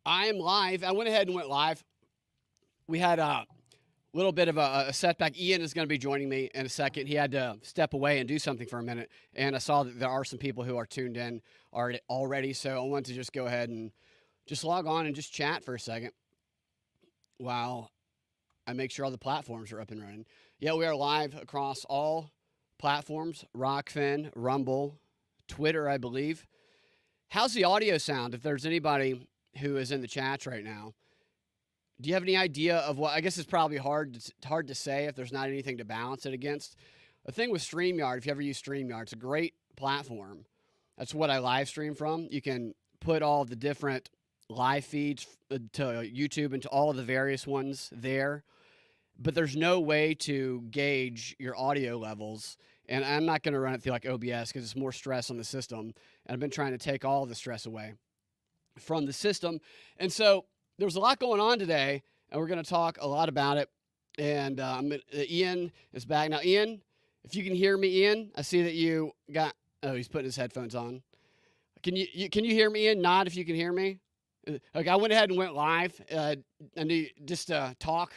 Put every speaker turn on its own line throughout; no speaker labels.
I am live. I went ahead and went live. We had a little bit of a setback. Ian is going to be joining me in a second. He had to step away and do something for a minute, and I saw that there are some people who are tuned in already, so I wanted to just go ahead and just log on and just chat for a second while I make sure all the platforms are up and running. Yeah, we are live across all platforms, Rockfin, Rumble, Twitter, I believe. How's the audio sound if there's anybody who is in the chats right now? Do you have any idea of what? I guess it's probably hard to say if there's not anything to balance it against. The thing with StreamYard, if you ever use StreamYard, it's a great platform. That's what I live stream from. You can put all the different live feeds to YouTube and to all of the various ones there, but there's no way to gauge your audio levels. And I'm not going to run it through like OBS because it's more stress on the system. And I've been trying to take all the stress away from the system. And so there was a lot going on today, and we're going to talk a lot about it. And Ian is back. Now, Ian, if you can hear me, Ian, I see that you got – oh, he's putting his headphones on. Can you hear me, Ian? Nod if you can hear me. Okay, I went ahead and went live and just talk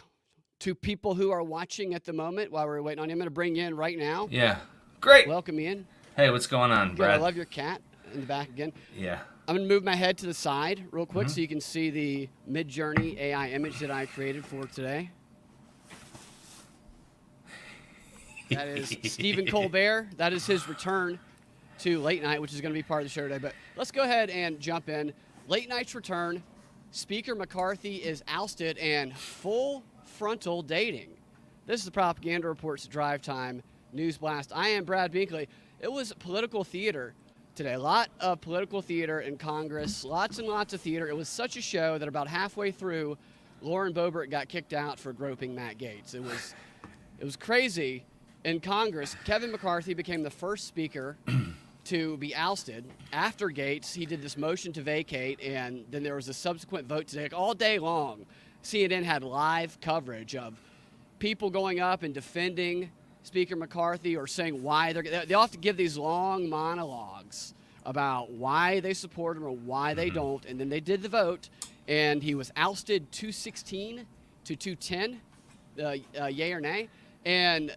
to people who are watching at the moment while we're waiting on him. I'm going to bring you in right now.
Yeah. Great.
Welcome in.
Hey, what's going on, Brad?
Good. I love your cat in the back again.
Yeah.
I'm going to move my head to the side real quick so you can see the Mid-Journey AI image that I created for today. That is Stephen Colbert. That is his return to Late Night, which is going to be part of the show today. But let's go ahead and jump in. Late Night's return. Speaker McCarthy is ousted and full frontal dating. This is the Propaganda Report's Drive Time News Blast. I am Brad Binkley. It was political theater today. A lot of political theater in Congress. Lots and lots of theater. It was such a show that about halfway through, Lauren Boebert got kicked out for groping Matt Gaetz. It was crazy. In Congress, Kevin McCarthy became the first speaker to be ousted. After Gaetz, he did this motion to vacate, and then there was a subsequent vote today. All day long, CNN had live coverage of people going up and defending Speaker McCarthy or saying why they all have to give these long monologues about why they support him or why they don't, and then they did the vote, and he was ousted 216 to 210, yay or nay, and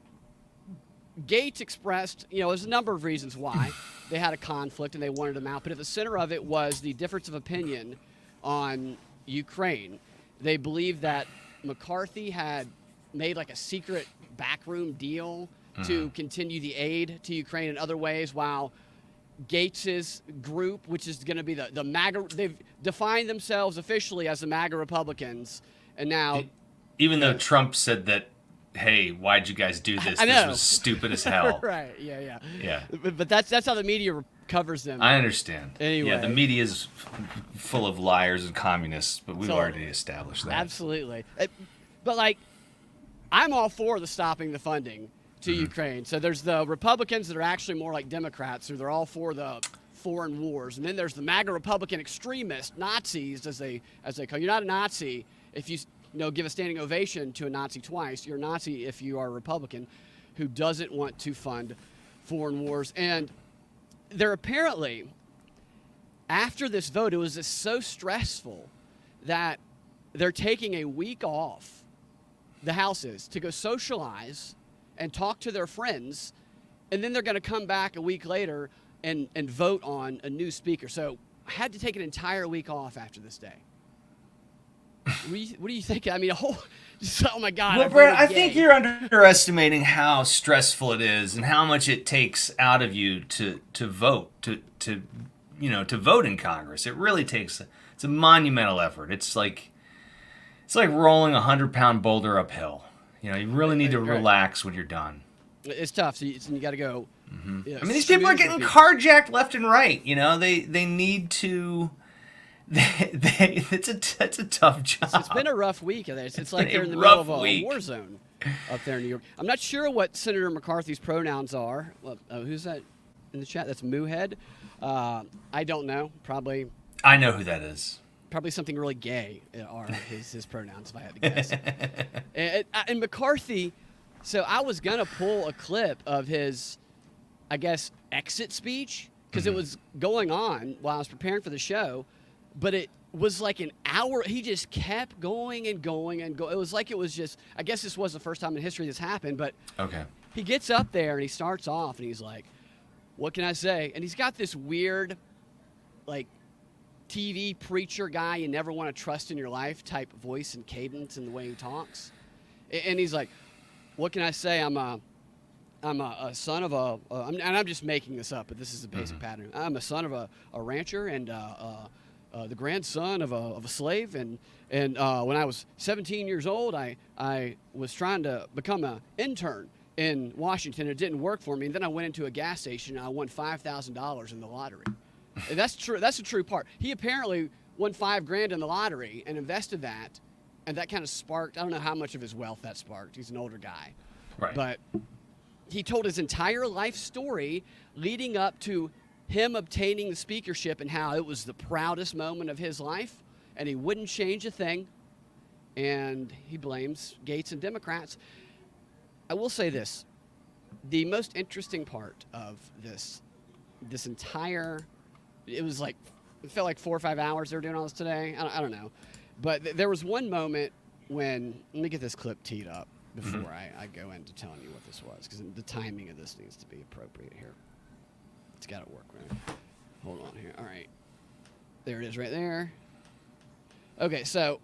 Gaetz expressed, there's a number of reasons why they had a conflict and they wanted him out, but at the center of it was the difference of opinion on Ukraine. They believed that McCarthy had made like a secret backroom deal to continue the aid to Ukraine in other ways, while Gaetz's group, which is going to be the MAGA, they've defined themselves officially as the MAGA Republicans, and now...
Even though Trump said that, hey, why'd you guys do this? This was stupid as hell.
Right, yeah.
Yeah.
But that's how the media covers them.
I understand.
Anyway.
Yeah, the media is full of liars and communists, but we've already established that.
Absolutely. But, I'm all for the stopping the funding to Ukraine. So there's the Republicans that are actually more like Democrats, who they're all for the foreign wars. And then there's the MAGA Republican extremists, Nazis, as they call. You're not a Nazi if you give a standing ovation to a Nazi twice. You're a Nazi if you are a Republican who doesn't want to fund foreign wars. And they're apparently, after this vote, it was just so stressful that they're taking a week off, the House is, to go socialize and talk to their friends, and then they're going to come back a week later and vote on a new speaker. So I had to take an entire week off after this day. What do you think? I mean, oh my God.
Well, Brett, I think you're underestimating how stressful it is and how much it takes out of you to vote, to vote in Congress. It really takes, it's a monumental effort. It's like rolling a 100-pound boulder uphill. You really need to relax when you're done.
It's tough. So you got to go.
I mean, these people are getting carjacked left and right. They need to. It's a tough job.
It's been a rough week. It's like they're in the middle of a war zone up there in New York. I'm not sure what Senator McCarthy's pronouns are. Who's that in the chat? That's Moohead. I don't know. Probably.
I know who that is.
Probably something really gay are his pronouns, if I had to guess. and McCarthy, so I was going to pull a clip of his, I guess, exit speech, because it was going on while I was preparing for the show, but was like an hour. He just kept going and going and going. It was like it was just, I guess this was the first time in history this happened, but
Okay.
he gets up there and he starts off and he's like, what can I say? And he's got this weird, like, TV preacher guy you never want to trust in your life type voice and cadence in the way he talks. And he's like, what can I say? I'm a son of and I'm just making this up, but this is the basic pattern. I'm a son of a rancher and the grandson of a slave. And when I was 17 years old, I was trying to become an intern in Washington. It didn't work for me. And then I went into a gas station and I won $5,000 in the lottery. And that's true. That's the true part. He apparently won $5,000 in the lottery and invested that. And that kind of sparked, I don't know how much of his wealth that sparked. He's an older guy.
Right.
But he told his entire life story leading up to him obtaining the speakership and how it was the proudest moment of his life. And he wouldn't change a thing. And he blames Gates and Democrats. I will say this. The most interesting part of this entire, it was like, it felt like 4 or 5 hours they were doing all this today. I don't know. But there was one moment when, let me get this clip teed up before I go into telling you what this was, because the timing of this needs to be appropriate here. It's got to work, right? Hold on here. All right. There it is right there. Okay, so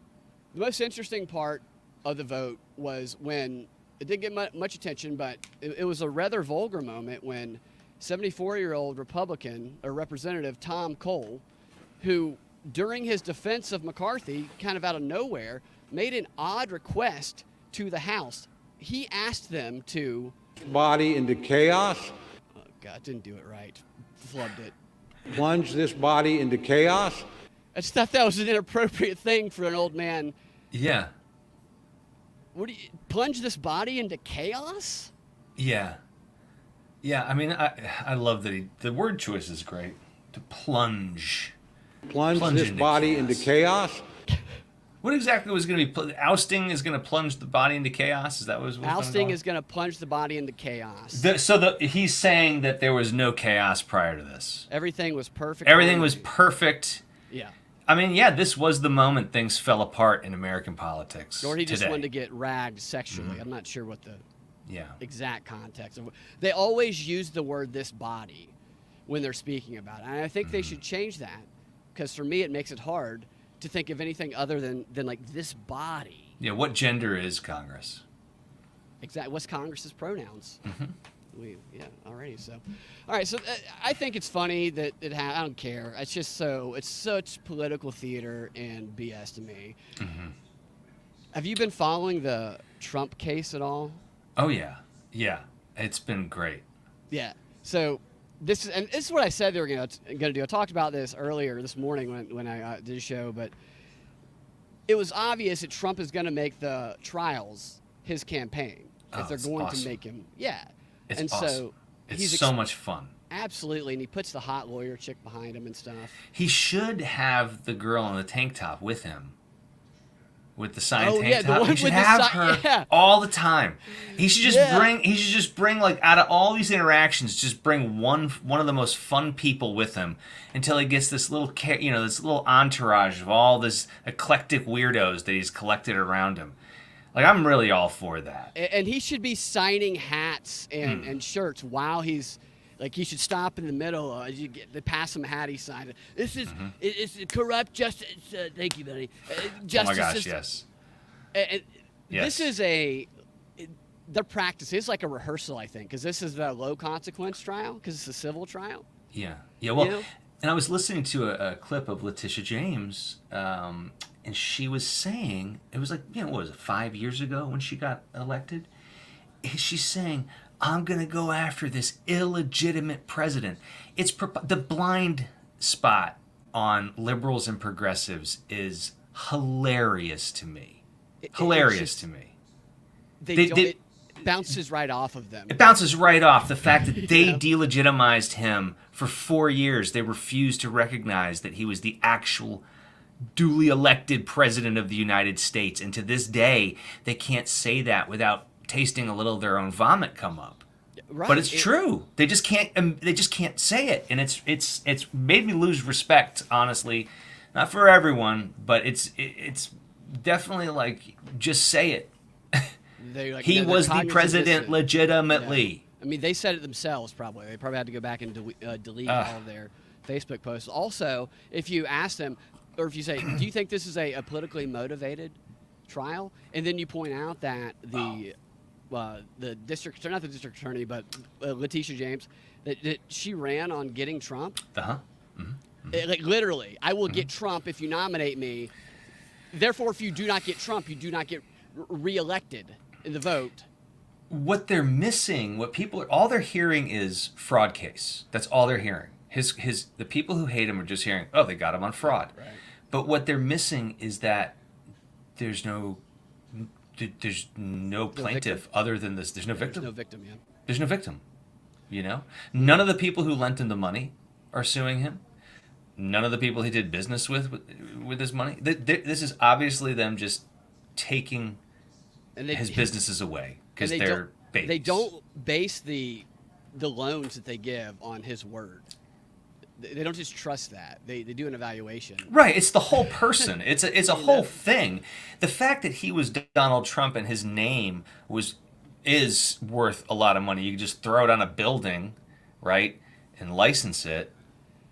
the most interesting part of the vote was when, it didn't get much attention, but it was a rather vulgar moment when 74-year-old Republican or Representative Tom Cole, who during his defense of McCarthy, kind of out of nowhere, made an odd request to the House. He asked them to
body into chaos.
Oh God, didn't do it right. Flubbed it.
Plunge this body into chaos.
I just thought that was an inappropriate thing for an old man.
Yeah.
What do you plunge this body into chaos?
Yeah. Yeah, I mean, I love that the word choice is great. To plunge.
Plunge this body into chaos.
What exactly was going to be ousting? Is going to plunge the body into chaos? Is that what was
ousting is going to plunge the body into chaos?
He's saying that there was no chaos prior to this.
Everything was perfect.
Everything was perfect.
Yeah.
I mean, yeah, this was the moment things fell apart in American politics.
Or he just
today.
wanted to get ragged sexually. I'm not sure what the
Yeah.
exact context. They always use the word "this body" when they're speaking about it, and I think they should change that, because for me it makes it hard to think of anything other than like this body.
Yeah. What gender is Congress?
Exactly. What's Congress's pronouns? Already. So, all right. So I think it's funny that I don't care. It's just it's such political theater and BS to me. Have you been following the Trump case at all?
Oh yeah. It's been great.
Yeah. So this is what I said they were going to do. I talked about this earlier this morning when I did a show, but it was obvious that Trump is going to make the trials his campaign if they're going to make him. Yeah.
It's
awesome.
So it's so much fun.
Absolutely, and he puts the hot lawyer chick behind him and stuff.
He should have the girl in the tank top with him. With the signed tank top. He should have her all the time. He should just bring like, out of all these interactions, just bring one of the most fun people with him until he gets this little this little entourage of all this eclectic weirdos that he's collected around him. Like, I'm really all for that.
And he should be signing hats and shirts while he's, like, he should stop in the middle. They pass him a hat, he signed it. This is it's corrupt justice. Thank you, buddy. Justice.
Oh my gosh, yes.
This is their practice is like a rehearsal, I think, because this is a low consequence trial, because it's a civil trial.
Yeah. Well, and I was listening to a clip of Letitia James, and she was saying, it was like, what was it, 5 years ago when she got elected? She's saying, I'm going to go after this illegitimate president. It's the blind spot on liberals and progressives is hilarious to me. It
bounces right off of them.
It bounces right off the fact that they delegitimized him for 4 years. They refused to recognize that he was the actual duly elected president of the United States. And to this day, they can't say that without tasting a little of their own vomit come up. Right. But it's true. They just can't say it. And it's made me lose respect, honestly, Not for everyone, but it's definitely like, just say it. He was the president legitimately.
Yeah. I mean, they said it themselves. Probably they probably had to go back and delete all of their Facebook posts. Also, if you ask them, or if you say, "Do you think this is a politically motivated trial?" and then you point out that the district, not the district attorney, but Letitia James, that she ran on getting Trump. Like literally, I will get Trump if you nominate me. Therefore, if you do not get Trump, you do not get reelected in the vote.
What they're missing, all they're hearing is fraud case. That's all they're hearing. The people who hate him are just hearing, oh, they got him on fraud.
Right.
But what they're missing is that there's no plaintiff other than this. There's no victim.
There's no victim, yeah.
There's no victim. You know? None of the people who lent him the money are suing him. None of the people he did business with his money. This is obviously them just taking his businesses away because they're babies.
They don't base the loans that they give on his word. They don't just trust that. They do an evaluation.
Right. It's the whole person. It's a whole thing. The fact that he was Donald Trump and his name is worth a lot of money. You can just throw it on a building, right, and license it.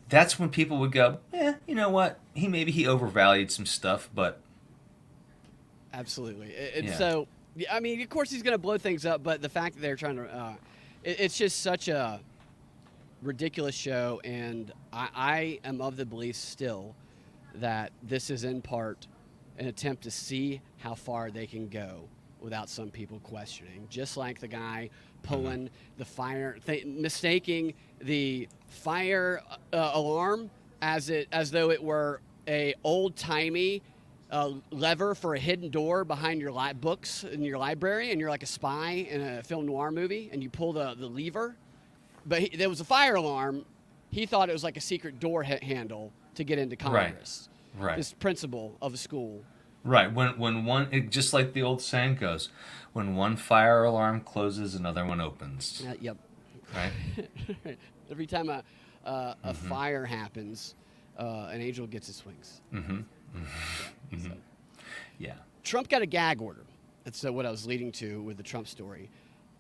That's when people would go, you know what? Maybe he overvalued some stuff, but...
Absolutely. And so, I mean, of course he's going to blow things up, but the fact that they're trying to... it's just such a ridiculous show, and I am of the belief still that this is in part an attempt to see how far they can go without some people questioning. Just like the guy pulling the fire, mistaking the fire alarm as though it were a old-timey lever for a hidden door behind your books in your library, and you're like a spy in a film noir movie, and you pull the lever. But there was a fire alarm. He thought it was like a secret door handle to get into Congress.
Right.
This principal of a school.
Right. When one, just like the old saying goes, when one fire alarm closes, another one opens.
Yep.
Right.
Every time a fire happens, an angel gets his wings. So.
Yeah.
Trump got a gag order. That's what I was leading to with the Trump story.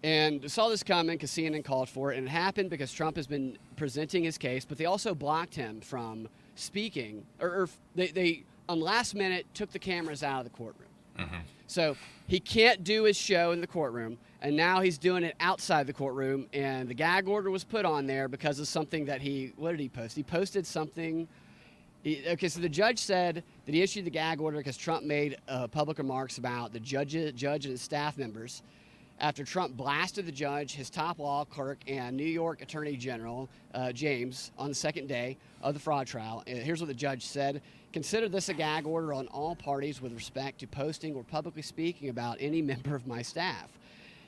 And saw this coming because CNN called for it. And it happened because Trump has been presenting his case, but they also blocked him from speaking. Or they on last minute, took the cameras out of the courtroom. So he can't do his show in the courtroom, and now he's doing it outside the courtroom, and the gag order was put on there because of something that what did he post? He posted something. So the judge said that he issued the gag order because Trump made public remarks about the judge and his staff members after Trump blasted the judge, his top law clerk, and New York Attorney General James on the second day of the fraud trial. And here's what the judge said. Consider this a gag order on all parties with respect to posting or publicly speaking about any member of my staff.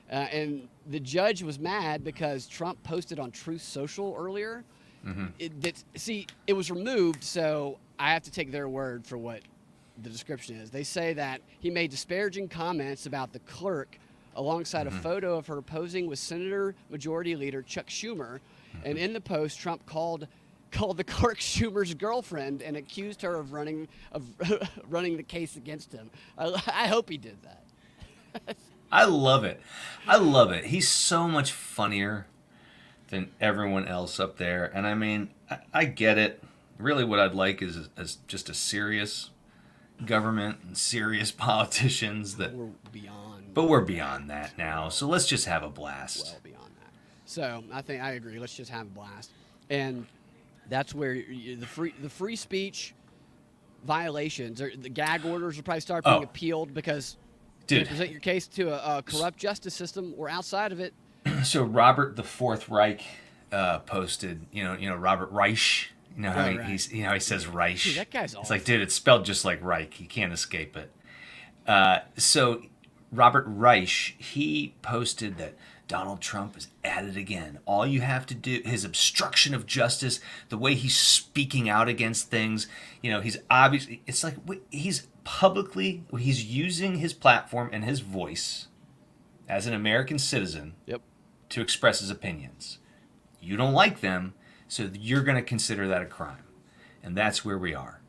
And the judge was mad because Trump posted on Truth Social earlier. It was removed, so I have to take their word for what the description is. They say that he made disparaging comments about the clerk alongside a photo of her posing with Senator Majority Leader Chuck Schumer. And in the post, Trump called the clerk Schumer's girlfriend and accused her of running the case against him. I hope he did that.
I love it. I love it. He's so much funnier than everyone else up there. And I mean, I get it. Really what I'd like is just a serious government and serious politicians that
we're beyond.
But we're beyond that now. So let's just have a blast.
Well beyond that. So I agree. Let's just have a blast. And that's where the free speech violations or the gag orders will probably start being appealed because you present your case to a corrupt justice system or outside of it.
So Robert the Fourth Reich posted, Robert Reich. You know how he says Reich.
Dude, that guy's awful.
It's like, dude, it's spelled just like Reich. You can't escape it. So Robert Reich, he posted that Donald Trump is at it again. All you have to do, his obstruction of justice, the way he's speaking out against things, he's obviously, it's like he's using his platform and his voice as an American citizen to express his opinions. You don't like them, so you're going to consider that a crime. And that's where we are.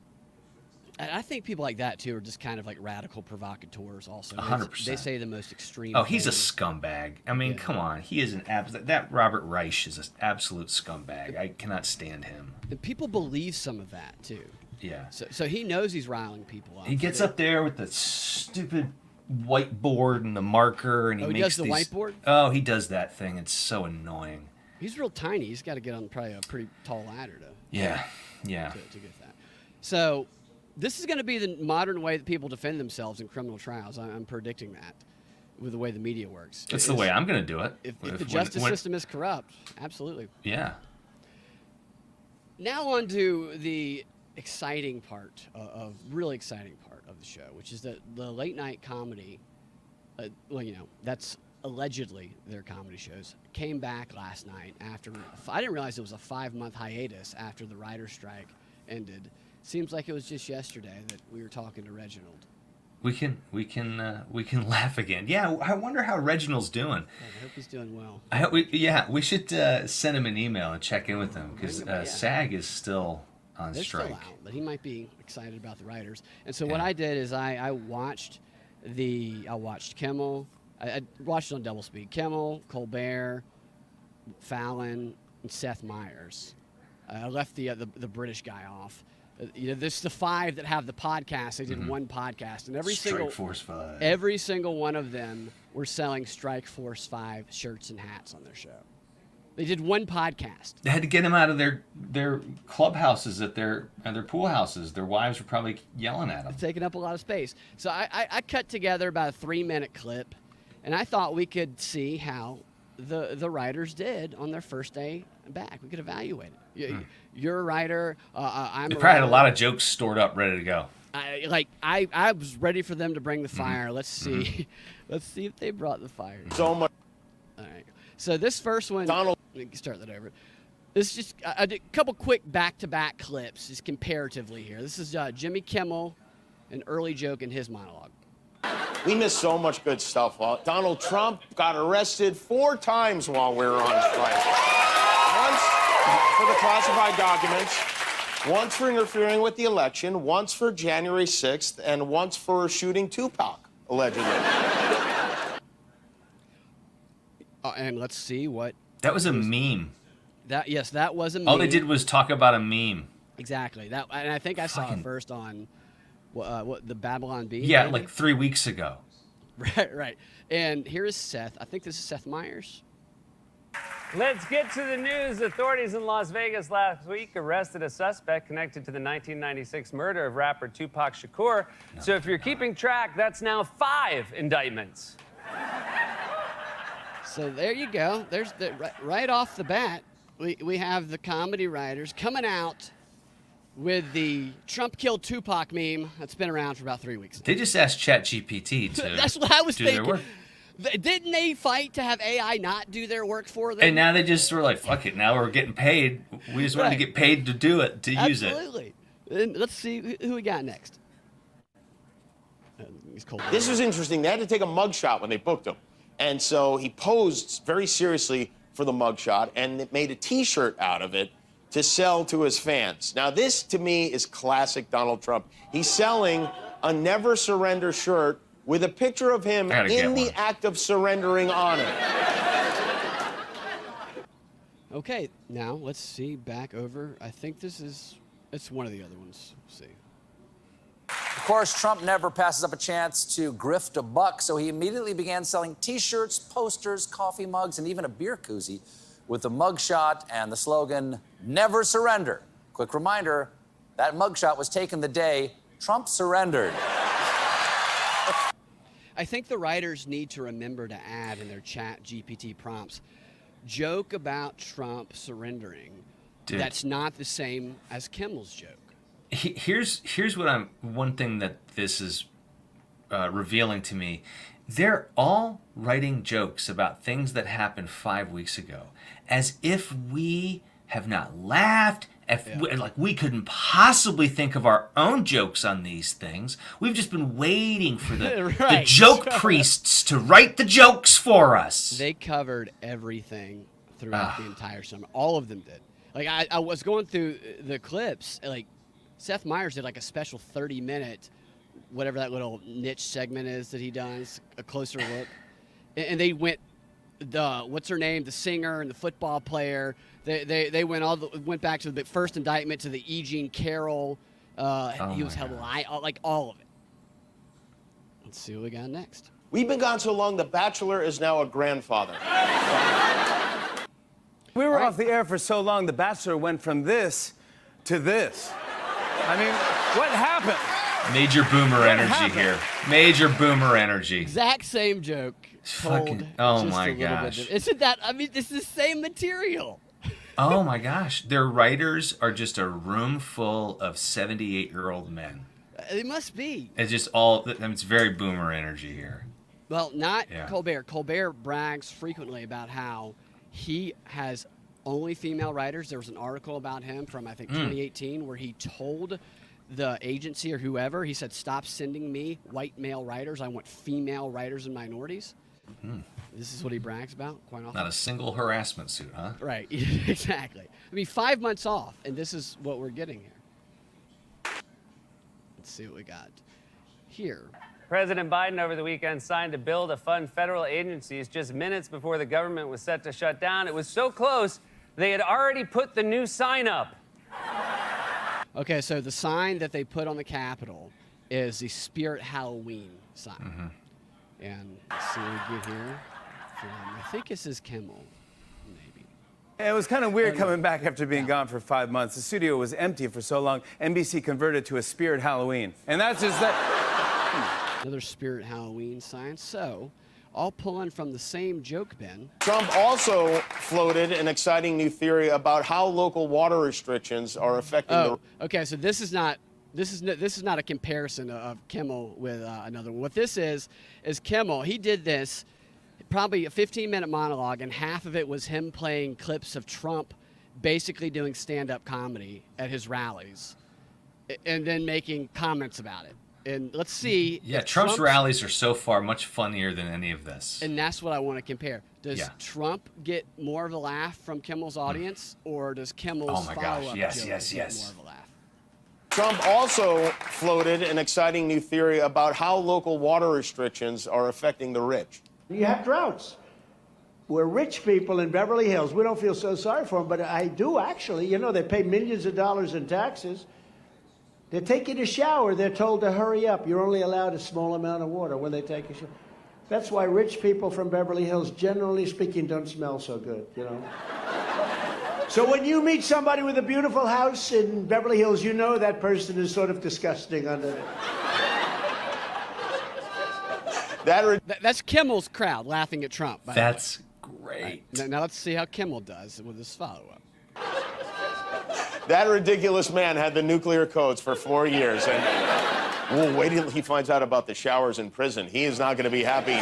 And I think people like that too are just kind of like radical provocateurs. Also,
100%.
They say the most extreme.
Oh, he's a
things.
scumbag. I mean, come on. He is that Robert Reich is an absolute scumbag. I cannot stand him.
And people believe some of that too.
Yeah.
So he knows he's riling people up.
He gets up there with the stupid whiteboard and the marker, and he makes
does the whiteboard?
Oh, he does that thing. It's so annoying.
He's real tiny. He's got to get on probably a pretty tall ladder to
Yeah.
to get that. So this is going to be the modern way that people defend themselves in criminal trials. I'm predicting that with the way the media works.
That's the way I'm going to do it.
If the justice system is corrupt, absolutely.
Yeah.
Now on to the exciting part really exciting part of the show, which is the late night comedy. That's allegedly their comedy shows came back last night after. I didn't realize it was a 5-month hiatus after the writer's strike ended. Seems like it was just yesterday that we were talking to Reginald.
We can laugh again. Yeah, I wonder how Reginald's doing.
I hope he's doing well.
We should send him an email and check in with him because SAG is still on
They're
strike.
still out, but he might be excited about the writers. And so what I did is I watched Kimmel. I watched it on double speed. Kimmel, Colbert, Fallon, and Seth Meyers. I left the British guy off. This is the 5 that have the podcast. They did one podcast, and every
Strike Force 5.
Every single one of them were selling Strike Force 5 shirts and hats on their show. They did one podcast.
They had to get him out of their clubhouses at their pool houses. Their wives were probably yelling at them.
It's taking up a lot of space. So I cut together about a 3-minute clip, and I thought we could see how the writers did on their first day back. We could evaluate it. You're a writer. I'm.
They
a
probably had a
writer.
lot of jokes stored up, ready to go.
I was ready for them to bring the fire. Let's see. Let's see if they brought the fire.
So much.
All right. So this first one.
Donald.
Let me start that over. This is just a couple quick back-to-back clips, just comparatively here. This is Jimmy Kimmel, an early joke in his monologue.
We missed so much good stuff. Donald Trump got arrested 4 times while we were on strike. Once for the classified documents, once for interfering with the election, once for January 6th, and once for shooting Tupac, allegedly.
And let's see what.
That was a meme.
That was a meme.
All they did was talk about a meme.
Exactly. And I think I saw it first on what the Babylon Bee.
Yeah,
maybe?
like 3 weeks ago.
Right. And here is Seth. I think this is Seth Meyers.
Let's get to the news. Authorities in Las Vegas last week arrested a suspect connected to the 1996 murder of rapper Tupac Shakur. So if you're keeping track, that's now 5 indictments.
So there you go. There's right off the bat, we have the comedy writers coming out with the Trump killed Tupac meme that's been around for about 3 weeks.
They just asked ChatGPT to
That's what I was
do their
thinking.
work.
Didn't they fight to have AI not do their work for them?
And now they just were like, fuck it, now we're getting paid. We just wanted to get paid to do it, to use it.
Absolutely. And let's see who we got next. He's cold.
This was interesting. They had to take a mugshot when they booked him. And so he posed very seriously for the mugshot and made a T-shirt out of it to sell to his fans. Now, this, to me, is classic Donald Trump. He's selling a Never Surrender shirt with a picture of him in the act of surrendering on it.
Okay, now let's see back over. I think it's one of the other ones. Let's see.
Of course, Trump never passes up a chance to grift a buck, so he immediately began selling T-shirts, posters, coffee mugs, and even a beer koozie with the mugshot and the slogan, Never Surrender. Quick reminder, that mugshot was taken the day Trump surrendered.
I think the writers need to remember to add in their chat GPT prompts, joke about Trump surrendering.
Dude.
That's not the same as Kimmel's joke.
Here's one thing that this is revealing to me. They're all writing jokes about things that happened 5 weeks ago, as if we have not laughed. Like we couldn't possibly think of our own jokes on these things. We've just been waiting for the joke priests to write the jokes for us.
They covered everything throughout the entire summer. All of them did. Like I was going through the clips, like Seth Meyers did like a special 30-minute, whatever that little niche segment is that he does, a closer look. And they went, what's her name, the singer and the football player. They went back to the first indictment to the E. Jean Carroll. He was held alive, like all of it. Let's see what we got next.
We've been gone so long, The Bachelor is now a grandfather.
We were off the air for so long, The Bachelor went from this to this. I mean, what happened?
Major boomer energy here. Major boomer energy.
Exact same joke.
Fucking, oh my gosh.
Isn't that, I mean, it's the same material.
Oh my gosh. Their writers are just a room full of 78-year-old men.
It must be.
It's just all, it's very boomer energy here.
Well, not Colbert. Colbert brags frequently about how he has only female writers. There was an article about him from, I think, 2018 where he told the agency or whoever, he said, stop sending me white male writers. I want female writers and minorities. This is what he brags about quite often.
Not a single harassment suit, huh?
Right, exactly. I mean, 5 months off, and this is what we're getting here. Let's see what we got here.
President Biden over the weekend signed a bill to fund federal agencies just minutes before the government was set to shut down. It was so close, they had already put the new sign up.
Okay, so the sign that they put on the Capitol is the Spirit Halloween sign. And let's see what we get here. I think this is Kimmel, maybe.
It was kind of weird coming back after being gone for 5 months. The studio was empty for so long. NBC converted to a Spirit Halloween. And that's just that.
Another Spirit Halloween sign. So, all pulling from the same joke bin.
Trump also floated an exciting new theory about how local water restrictions are affecting
okay, so this is not a comparison of Kimmel with another one. What this is Kimmel. He did this, probably a 15-minute monologue, and half of it was him playing clips of Trump basically doing stand-up comedy at his rallies and then making comments about it. And let's see.
Yeah, Trump's rallies are so far much funnier than any of this.
And that's what I want to compare. Does Trump get more of a laugh from Kimmel's audience, or does Kimmel's follow-up joke get more of a laugh?
Trump also floated an exciting new theory about how local water restrictions are affecting the rich.
You have droughts. We're rich people in Beverly Hills. We don't feel so sorry for them, but I do actually. You know, they pay millions of dollars in taxes. They're taking a shower. They're told to hurry up. You're only allowed a small amount of water when they take a shower. That's why rich people from Beverly Hills, generally speaking, don't smell so good, you know. So when you meet somebody with a beautiful house in Beverly Hills, you know that person is sort of disgusting under it.
That's Kimmel's crowd laughing at Trump.
That's great.
Now let's see how Kimmel does with his follow-up.
That ridiculous man had the nuclear codes for 4 years, and we'll wait till he finds out about the showers in prison. He is not going to be happy.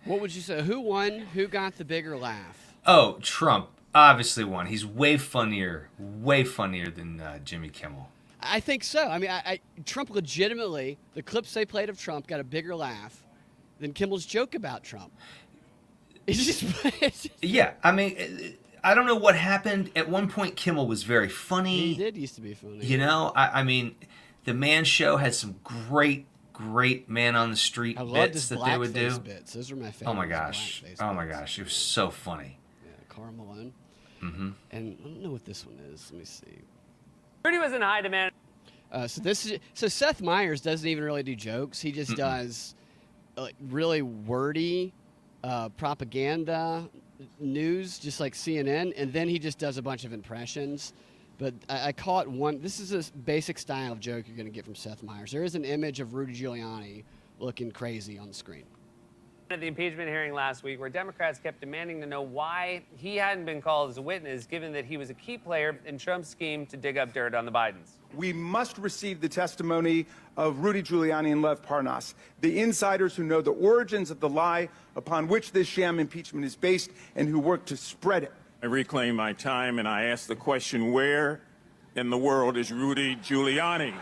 What would you say? Who won? Who got the bigger laugh?
Oh, Trump obviously won. He's way funnier than Jimmy Kimmel.
I think so. I mean, Trump legitimately, the clips they played of Trump got a bigger laugh than Kimmel's joke about Trump.
Yeah, I mean, I don't know what happened. At one point, Kimmel was very funny.
He did used to be funny.
You know, I mean, the Man Show had some great man on the street bits that they would do.
Bits. Those are my favorite.
Oh my gosh! Oh my gosh! It was so funny.
Yeah, Karl Malone. And I don't know what this one is. Let me see.
Rudy was in high demand.
So Seth Meyers doesn't even really do jokes. He just does really wordy propaganda news, just like CNN, and then he just does a bunch of impressions. But I caught one. This is a basic style of joke you're going to get from Seth Meyers. There is an image of Rudy Giuliani looking crazy on the screen.
At the impeachment hearing last week, where Democrats kept demanding to know why he hadn't been called as a witness, given that he was a key player in Trump's scheme to dig up dirt on the Bidens.
We must receive the testimony of Rudy Giuliani and Lev Parnas, the insiders who know the origins of the lie upon which this sham impeachment is based and who work to spread it.
I reclaim my time and I ask the question, where in the world is Rudy Giuliani?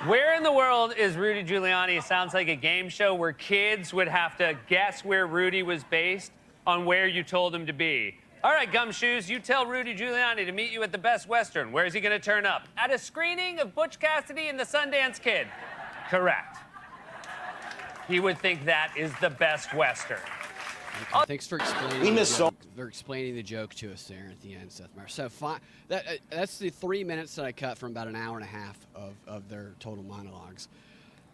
Where in the world is Rudy Giuliani? Sounds like a game show where kids would have to guess where Rudy was based on where you told him to be. All right, Gumshoes, you tell Rudy Giuliani to meet you at the Best Western. Where is he going to turn up? At a screening of Butch Cassidy and the Sundance Kid. Correct. He would think that is the Best Western.
Okay, thanks for explaining.
We missed so.
For explaining the joke to us there at the end, Seth Meyers. So that's the 3 minutes that I cut from about an hour and a half of their total monologues.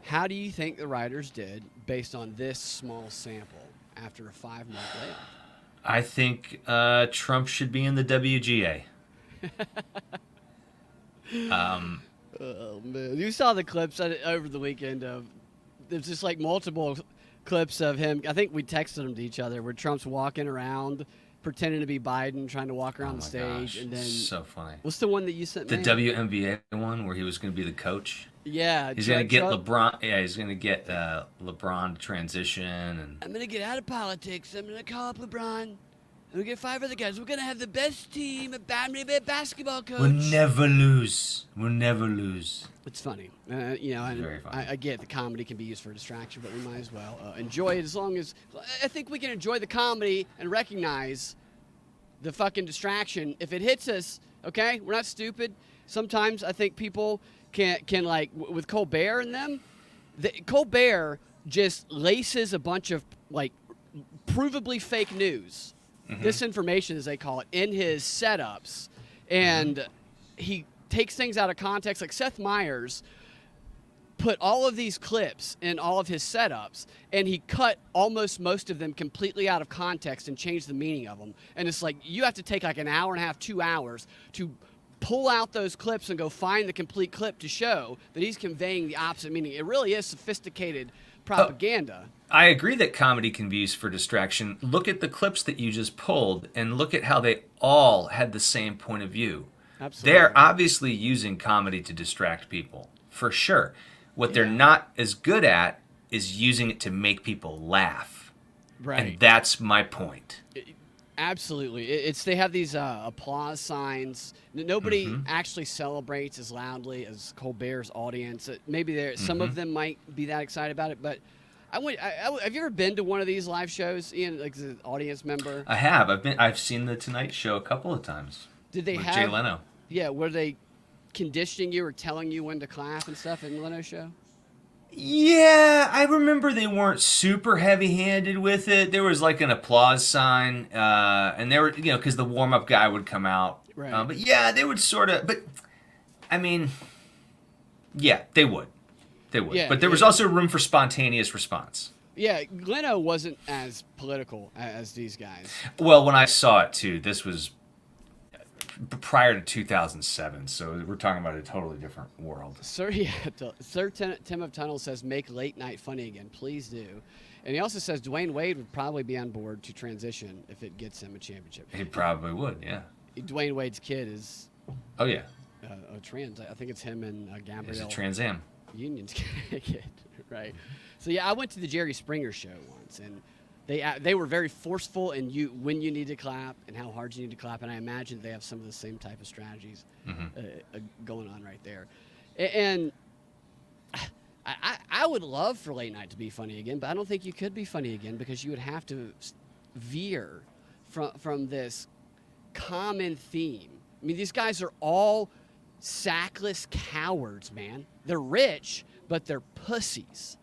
How do you think the writers did based on this small sample after a 5-month layoff?
I think Trump should be in the WGA.
Oh man, you saw the clips over the weekend of there's just like multiple clips of him. I think we texted them to each other where Trump's walking around pretending to be Biden, trying to walk around the stage, and then
so funny.
What's the one that you sent
The
me?
WNBA one where he was going to be the coach.
Yeah,
he's going to get LeBron. Yeah, he's going to get LeBron to transition, and
I'm going to get out of politics. I'm going to call up LeBron. We'll get 5 other guys. We're going to have the best team at basketball coach.
we'll never lose. We'll never lose.
It's funny. You know, and
Very funny.
I get the comedy can be used for a distraction, but we might as well enjoy it as long as I think we can enjoy the comedy and recognize the fucking distraction if it hits us. Okay, we're not stupid. Sometimes I think people can like with Colbert and them. Colbert just laces a bunch of like provably fake news, disinformation as they call it, in his setups, and he takes things out of context. Like Seth Meyers put all of these clips in all of his setups, and he cut almost most of them completely out of context and changed the meaning of them. And it's like you have to take like an hour and a half, 2 hours to pull out those clips and go find the complete clip to show that he's conveying the opposite meaning. It really is sophisticated propaganda.
I agree that comedy can be used for distraction. Look at the clips that you just pulled and look at how they all had the same point of view.
Absolutely.
They're obviously using comedy to distract people, for sure. What they're not as good at is using it to make people laugh.
Right.
And that's my point.
Absolutely. They have these applause signs. Nobody actually celebrates as loudly as Colbert's audience. Maybe some of them might be that excited about it, but have you ever been to one of these live shows, Ian, like as an audience member?
I have. I've seen the Tonight Show a couple of times.
Did they
with
have
Jay Leno?
Yeah, were they conditioning you or telling you when to clap and stuff in Leno's show?
Yeah, I remember they weren't super heavy-handed with it. There was like an applause sign, and they were, because the warm-up guy would come out.
Right.
But yeah, they would sort of. But I mean, yeah, they would. They would.
Yeah,
but there was also room for spontaneous response.
Yeah, Leno wasn't as political as these guys.
Well, when I saw it too, this was prior to 2007, so we're talking about a totally different world.
Sir Tim of Tunnel says, make late night funny again. Please do. And he also says Dwayne Wade would probably be on board to transition if it gets him a championship.
He probably would, yeah.
Dwayne Wade's kid is
oh yeah,
a trans. I think it's him and Gabrielle.
He's a Trans Am.
Union's kid, right? So yeah, I went to the Jerry Springer show once, and they were very forceful in when you need to clap and how hard you need to clap, and I imagine they have some of the same type of strategies going on right there. And I would love for late night to be funny again, but I don't think you could be funny again because you would have to veer from this common theme. I mean, these guys are all sackless cowards, man. They're rich, but they're pussies.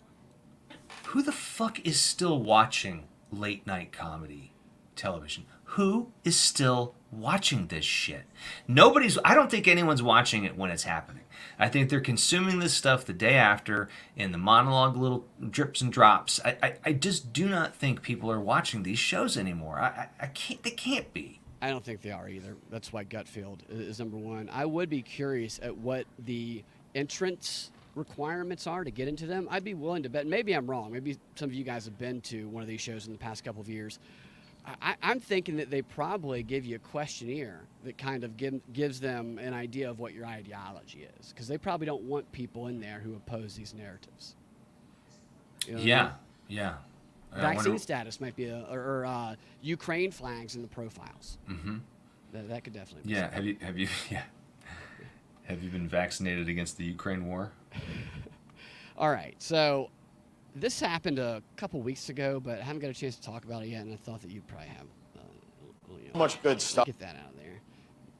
Who the fuck is still watching late night comedy television? Who is still watching this shit? I don't think anyone's watching it when it's happening. I think they're consuming this stuff the day after in the monologue little drips and drops. I just do not think people are watching these shows anymore. They can't be.
I don't think they are either. That's why Gutfield is number one. I would be curious at what the entrance requirements are to get into them. I'd be willing to bet. Maybe I'm wrong. Maybe some of you guys have been to one of these shows in the past couple of years. I'm thinking that they probably give you a questionnaire that kind of gives them an idea of what your ideology is, because they probably don't want people in there who oppose these narratives. You know what I mean?
Yeah.
Vaccine status might be or Ukraine flags in the profiles. Mm-hmm. That could definitely be something.
Have you been vaccinated against the Ukraine war?
All right, so this happened a couple weeks ago, but I haven't got a chance to talk about it yet, and I thought that you'd probably have
Much good stuff.
Get that out of there.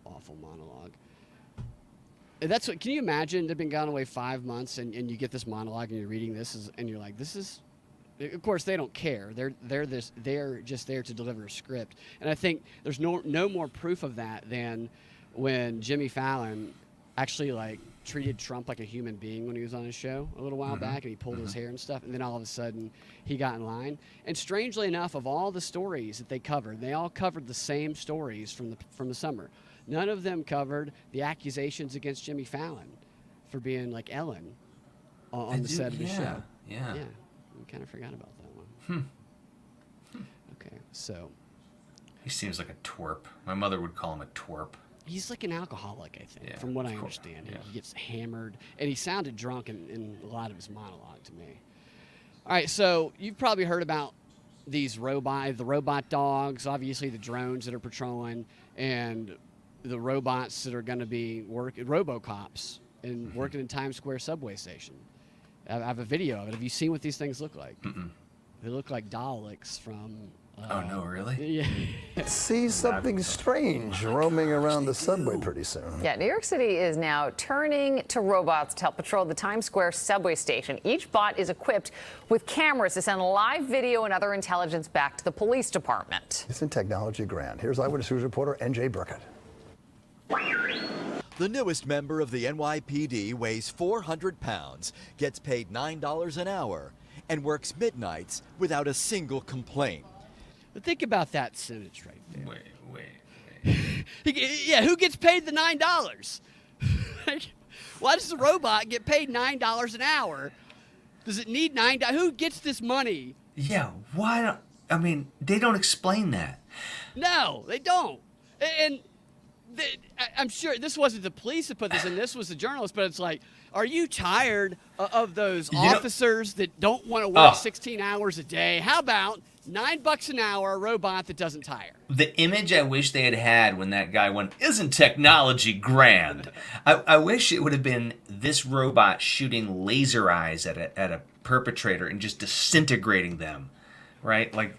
Awful monologue. And that's what. Can you imagine? They've been gone away 5 months, and you get this monologue, and you're reading this, and you're like, this is. Of course, they don't care. They're just there to deliver a script. And I think there's no more proof of that than when Jimmy Fallon actually treated Trump like a human being when he was on his show a little while back, and he pulled his hair and stuff, and then all of a sudden he got in line. And strangely enough, of all the stories that they covered, they all covered the same stories from the summer. None of them covered the accusations against Jimmy Fallon for being like Ellen on the set of the show.
Yeah.
We kind of forgot about that one. Okay, so
He seems like a twerp. My mother would call him a twerp.
he's like an alcoholic, I think,
Yeah,
from what I
of course.
understand.
Yeah.
He gets hammered, and he sounded drunk in a lot of his monologue to me. All right, so you've probably heard about the robot dogs, obviously the drones that are patrolling, and the robots that are going to be RoboCops and working in Times Square subway station. I have a video of it. Have you seen what these things look like? They look like Daleks from...
Oh, no, really?
Yeah.
See something strange roaming around the subway pretty soon.
Yeah, New York City is now turning to robots to help patrol the Times Square subway station. Each bot is equipped with cameras to send live video and other intelligence back to the police department.
Isn't technology grand? Here's Eyewitness News reporter N.J. Burkett.
The newest member of the NYPD weighs 400 pounds, gets paid $9 an hour, and works midnights without a single complaint.
But think about that sentence right there.
Wait.
Yeah, who gets paid the $9? Why does the robot get paid $9 an hour? Does it need $9? Who gets this money?
Yeah, why don't... I mean, they don't explain that.
No, they don't. And I'm sure this wasn't the police that put this in. This was the journalist. But it's like, are you tired of those officers that don't want to work 16 hours a day? How about $9 an hour, a robot that doesn't tire?
The image I wish they had when that guy went, isn't technology grand? I wish it would have been this robot shooting laser eyes at a perpetrator and just disintegrating them. Right? Like,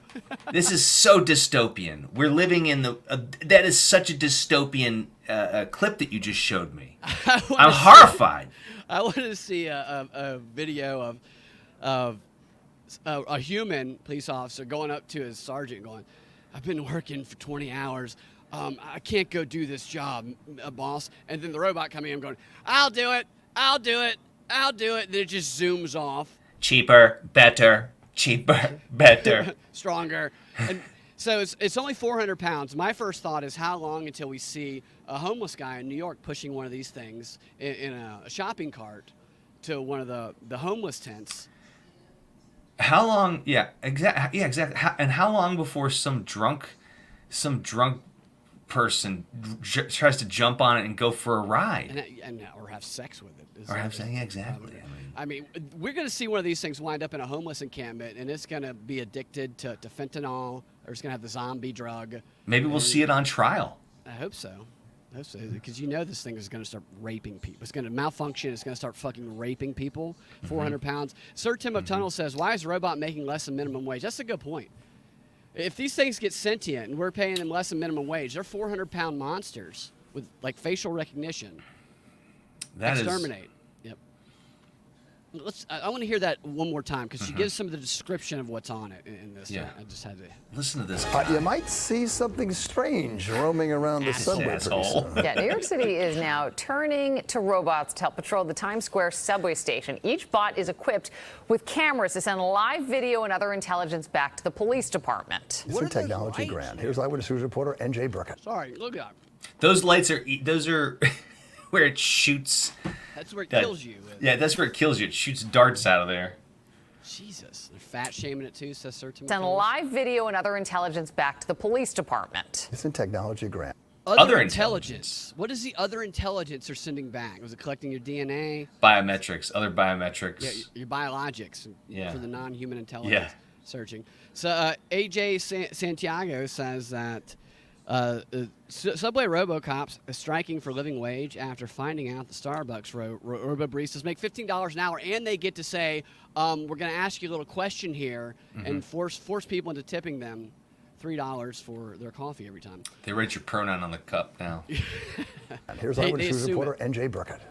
this is so dystopian. We're living in that is such a dystopian clip that you just showed me. I'm horrified.
I wanted to see a video of a human police officer going up to his sergeant going, I've been working for 20 hours. I can't go do this job, boss. And then the robot coming in going, I'll do it. I'll do it. I'll do it. And then it just zooms off.
Cheaper, better. Cheaper, better,
stronger. And so it's only 400 pounds. My first thought is how long until we see a homeless guy in New York pushing one of these things in a shopping cart to one of the homeless tents.
How long? Yeah, exactly. Yeah, exactly. And how long before some drunk person tries to jump on it and go for a ride,
or have sex with it?
Or have sex? Yeah, exactly.
I mean, we're going to see one of these things wind up in a homeless encampment, and it's going to be addicted to fentanyl, or it's going to have the zombie drug.
Maybe we'll see it on trial.
I hope so. Because this thing is going to start raping people. It's going to malfunction. It's going to start fucking raping people. 400 pounds. Sir Tim of Tunnel says, why is the robot making less than minimum wage? That's a good point. If these things get sentient and we're paying them less than minimum wage, they're 400-pound monsters with facial recognition. Exterminate. Yep. I want to hear that one more time because she gives some of the description of what's on it in this.
Yeah.
I just had to
listen to this.
You might see something strange roaming around the subway pretty soon.
Yeah, New York City is now turning to robots to help patrol the Times Square subway station. Each bot is equipped with cameras to send live video and other intelligence back to the police department.
Isn't technology grand? Here's Eyewitness News reporter N.J. Burkett.
Sorry, look at
those lights are where it shoots.
That's where it kills you.
Yeah, that's where it kills you. It shoots darts out of there.
Jesus, they're fat shaming it too, says Sir Tim.
Send live video and other intelligence back to the police department.
Isn't technology grand?
Other intelligence. What is the other intelligence they're sending back? Was it collecting your DNA?
Biometrics, other biometrics.
Yeah, your biologics.
Yeah.
For the non-human intelligence searching. So AJ Santiago says that Subway RoboCops is striking for living wage after finding out the Starbucks robo-baristas make $15 an hour, and they get to say, we're going to ask you a little question here and force people into tipping them $3 for their coffee every time.
They write your pronoun on the cup now.
And here's Eyewitness News reporter NJ Burkett.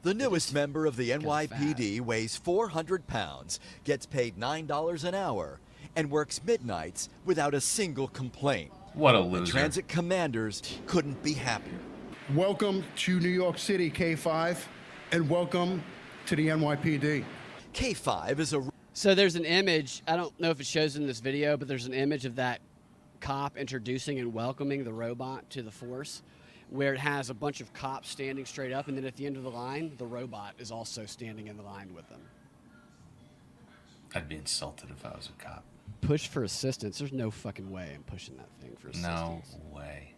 The newest member of the NYPD weighs 400 pounds, gets paid $9 an hour, and works midnights without a single complaint.
What a
The
loser.
transit commanders couldn't be happier.
Welcome to New York City, K5, and welcome to the NYPD.
K5 is a...
So there's an image, I don't know if it shows in this video, but there's an image of that cop introducing and welcoming the robot to the force, where it has a bunch of cops standing straight up, and then at the end of the line, the robot is also standing in the line with them.
I'd be insulted if I was a cop.
Push for assistance. There's no fucking way I'm pushing that thing for assistance.
No way.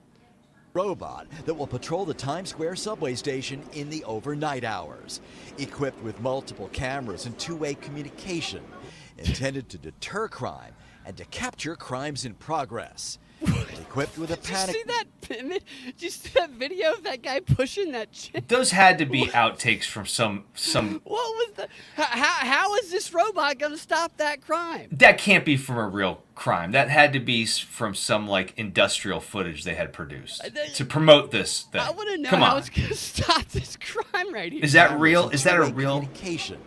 Robot that will patrol the Times Square subway station in the overnight hours. Equipped with multiple cameras and two-way communication. Intended to deter crime and to capture crimes in progress. Equipped with a panic...
Did you see that video of that guy pushing that chick?
Those had to be outtakes from some.
What was the? How is this robot going to stop that crime?
That can't be from a real crime. That had to be from some like industrial footage they had produced to promote this thing.
I want to know
Come
how
on.
it's going to stop this crime right here.
Is that real? Is that a real?
Communication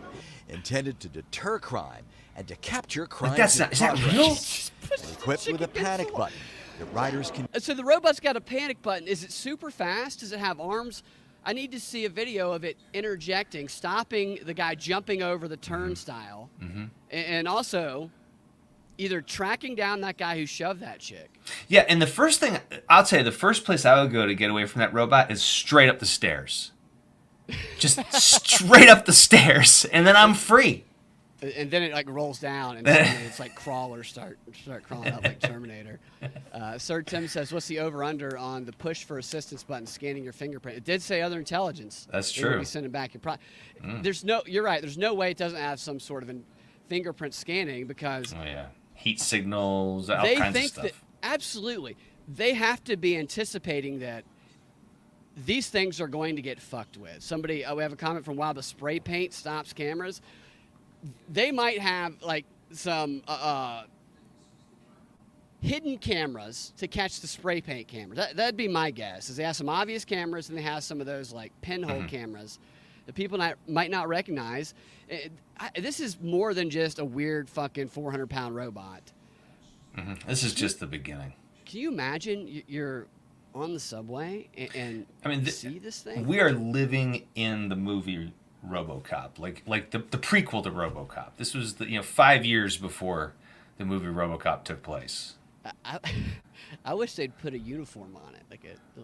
intended to deter crime and to capture crimes.
That's not.
in
Is that
progress.
real?
Equipped with a panic button. The riders can...
So the robot's got a panic button. Is it super fast? Does it have arms? I need to see a video of it interjecting, stopping the guy jumping over the turnstile, and also either tracking down that guy who shoved that chick.
Yeah, and the first thing I'll tell you, the first place I would go to get away from that robot is straight up the stairs. Just straight up the stairs, and then I'm free.
And then it like rolls down, and suddenly it's like crawlers start crawling out like Terminator. Sir Tim says, "What's the over/under on the push for assistance button scanning your fingerprint?" It did say other intelligence.
That's
They will
true.
be sending back your There's no. You're right. There's no way it doesn't have some sort of fingerprint scanning because
Oh yeah, heat signals, all
they
kinds
think
of stuff.
that absolutely they have to be anticipating that these things are going to get fucked with. Somebody, we have a comment from Wow, the spray paint stops cameras. They might have like some hidden cameras to catch the spray paint cameras. That'd be my guess. Is they have some obvious cameras and they have some of those like pinhole cameras that people might not recognize. This is more than just a weird fucking 400-pound robot.
This is just the beginning.
Can you imagine you're on the subway and
I mean,
see this thing?
We are living in the movie RoboCop, like the prequel to RoboCop. This was 5 years before the movie RoboCop took place.
I wish they'd put a uniform on it, like a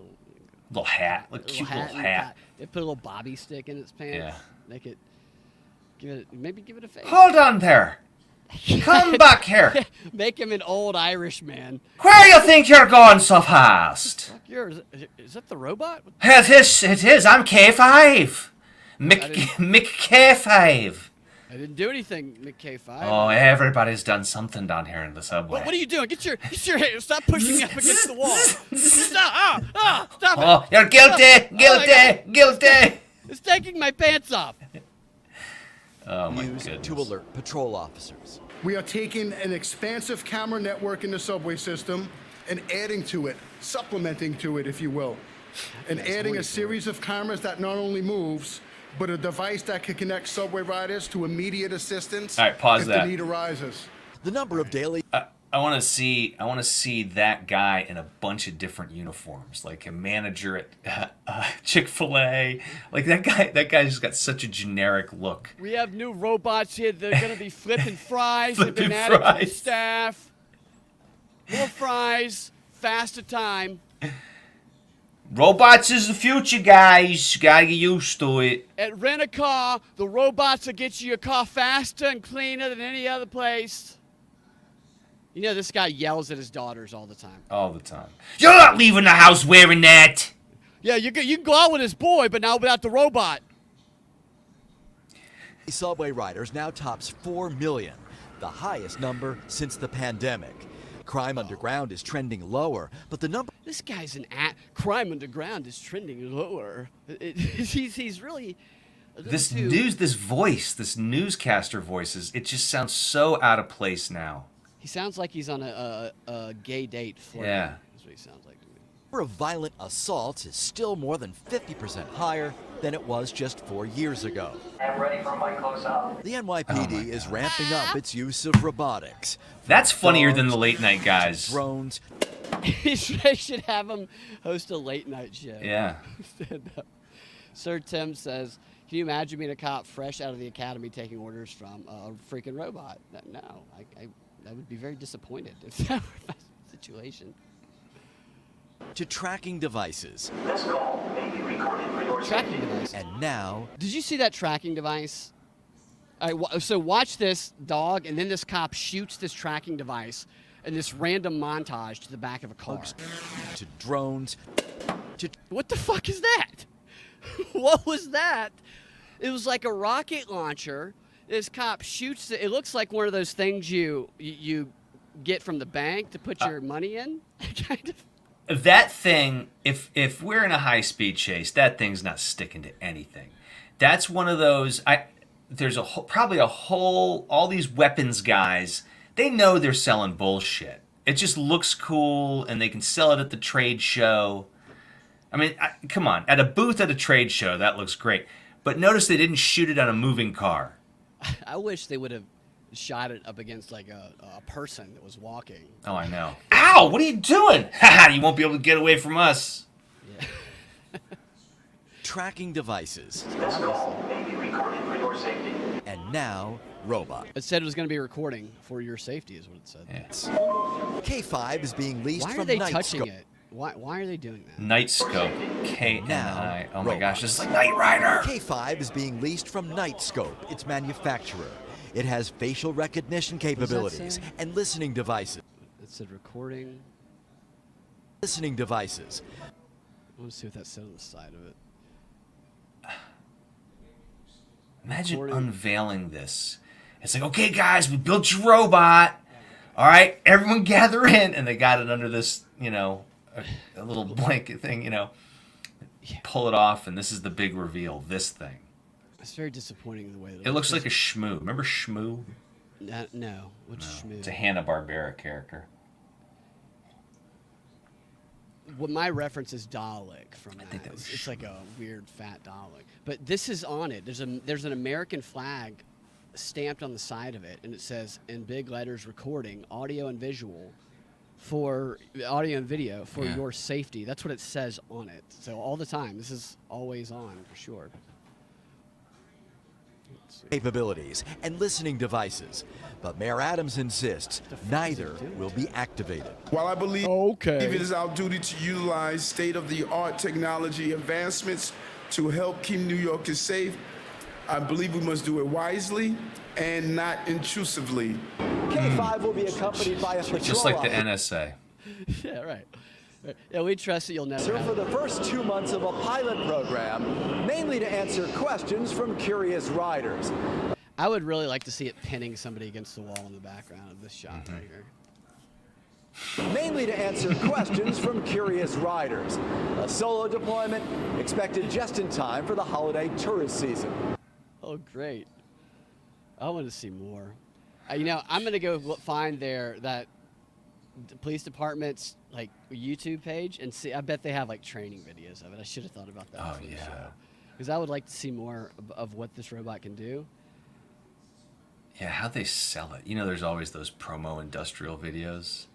Little hat, cute little hat.
They put a little bobby stick in its pants.
Yeah.
Make it give it a face.
Hold on there. Come back here.
Make him an old Irish man.
Where you think you're going so fast?
Is that the robot?
It is. I'm K5. Mick K5.
I didn't do anything, McK5.
Oh, everybody's done something down here in the subway.
What are you doing? Get your hand. Stop pushing me up against the wall. Stop! Stop it!
Oh, you're guilty! Guilty!
It's taking my pants off.
Oh my
Used
goodness.
to alert patrol officers.
We are taking an expansive camera network in the subway system and adding to it, supplementing to it, if you will, and adding a series of cameras that not only moves, but a device that can connect subway riders to immediate assistance
All right, pause
if
that.
the need arises.
The number of daily...
I want to see that guy in a bunch of different uniforms, like a manager at Chick-fil-A. Like that guy just got such a generic look.
We have new robots here. They're going to be flipping fries. They've
Flipping
been added to the
fries.
staff. More fries, faster time.
Robots is the future, guys. Gotta get used to it.
At Rent-A-Car, the robots will get you your car faster and cleaner than any other place. You know, this guy yells at his daughters all the time.
All the time. You're not leaving the house wearing that.
Yeah, you can go out with his boy, but now without the robot.
Subway riders now tops 4 million, the highest number since the pandemic. Crime underground is trending lower, but the number...
This guy's crime underground is trending lower. He's really...
This newscaster voice, it just sounds so out of place now.
sounds like he's on a gay date.
Yeah.
That's what he sounds like to me.
The number of violent assaults is still more than 50% higher than it was just 4 years ago.
I'm ready for my close-up.
The NYPD is ramping up its use of robotics.
That's funnier than the late night guys.
Drones.
They should have him host a late night show.
Yeah.
Stand up. Sir Tim says, can you imagine being a cop fresh out of the academy taking orders from a freaking robot? No, I would be very disappointed if that were my situation.
To tracking devices.
This call may be recorded for your safety.
Tracking device.
And now,
did you see that tracking device? So watch this dog, and then this cop shoots this tracking device in this random montage to the back of a car.
To drones.
What the fuck is that? What was that? It was like a rocket launcher. This cop shoots it. It looks like one of those things you get from the bank to put your money in. Kind of.
That thing, if we're in a high-speed chase, that thing's not sticking to anything. That's one of those. There's probably all these weapons guys. They know they're selling bullshit. It just looks cool, and they can sell it at the trade show. I mean, come on. At a booth at a trade show, that looks great. But notice they didn't shoot it on a moving car.
I wish they would have shot it up against like a person that was walking.
Oh, I know. Ow! What are you doing? Haha! You won't be able to get away from us.
Yeah.
Tracking devices.
This call may be recorded for your safety.
And now, robot.
It said it was going to be recording for your safety, is what it said.
Yes.
K5 is being leased
Why
from
are they
Night
touching
Scope.
it? Why are they doing that?
Nightscope. K-N-I.
Now,
Oh my gosh,
robots.
this is like Knight Rider.
K5 is being leased from Nightscope, its manufacturer. It has facial recognition capabilities
say?
and listening devices.
It said recording.
Listening devices.
I want to see what that said on the side of it.
Imagine
Recording.
unveiling this. It's like, okay, guys, we built your robot. All right, everyone gather in. And they got it under this, a little blanket thing, Pull it off, and this is the big reveal, this thing.
It's very disappointing the way that
It looks like a Shmoo. Remember Shmoo?
No. What's Shmoo?
It's a Hanna-Barbera character.
What my reference is Dalek from that.
think that was
It's like a weird fat Dalek. But this is on it. There's an American flag stamped on the side of it, and it says in big letters, recording, audio and visual, for audio and video for your safety. That's what it says on it. So all the time, this is always on for sure.
Capabilities and listening devices. But Mayor Adams insists neither will be activated.
While I believe
Okay.
it is our duty to utilize state-of-the-art technology advancements to help keep New Yorkers safe, I believe we must do it wisely and not intrusively.
K5 will be accompanied by a patrol
Just like the
officer
NSA.
Yeah, right. Yeah, we trust that you'll never
for the first 2 months of a pilot program, mainly to answer questions from curious riders.
I would really like to see it pinning somebody against the wall in the background of this shot right here.
Mainly to answer questions from curious riders. A solo deployment expected just in time for the holiday tourist season.
Oh, great. I want to see more. I'm going to go find that police department's like YouTube page and see. I bet they have like training videos of it. I should have thought about that.
Oh,
before the
yeah.
show. Because I would like to see more of what this robot can do.
Yeah, how they sell it. There's always those promo industrial videos.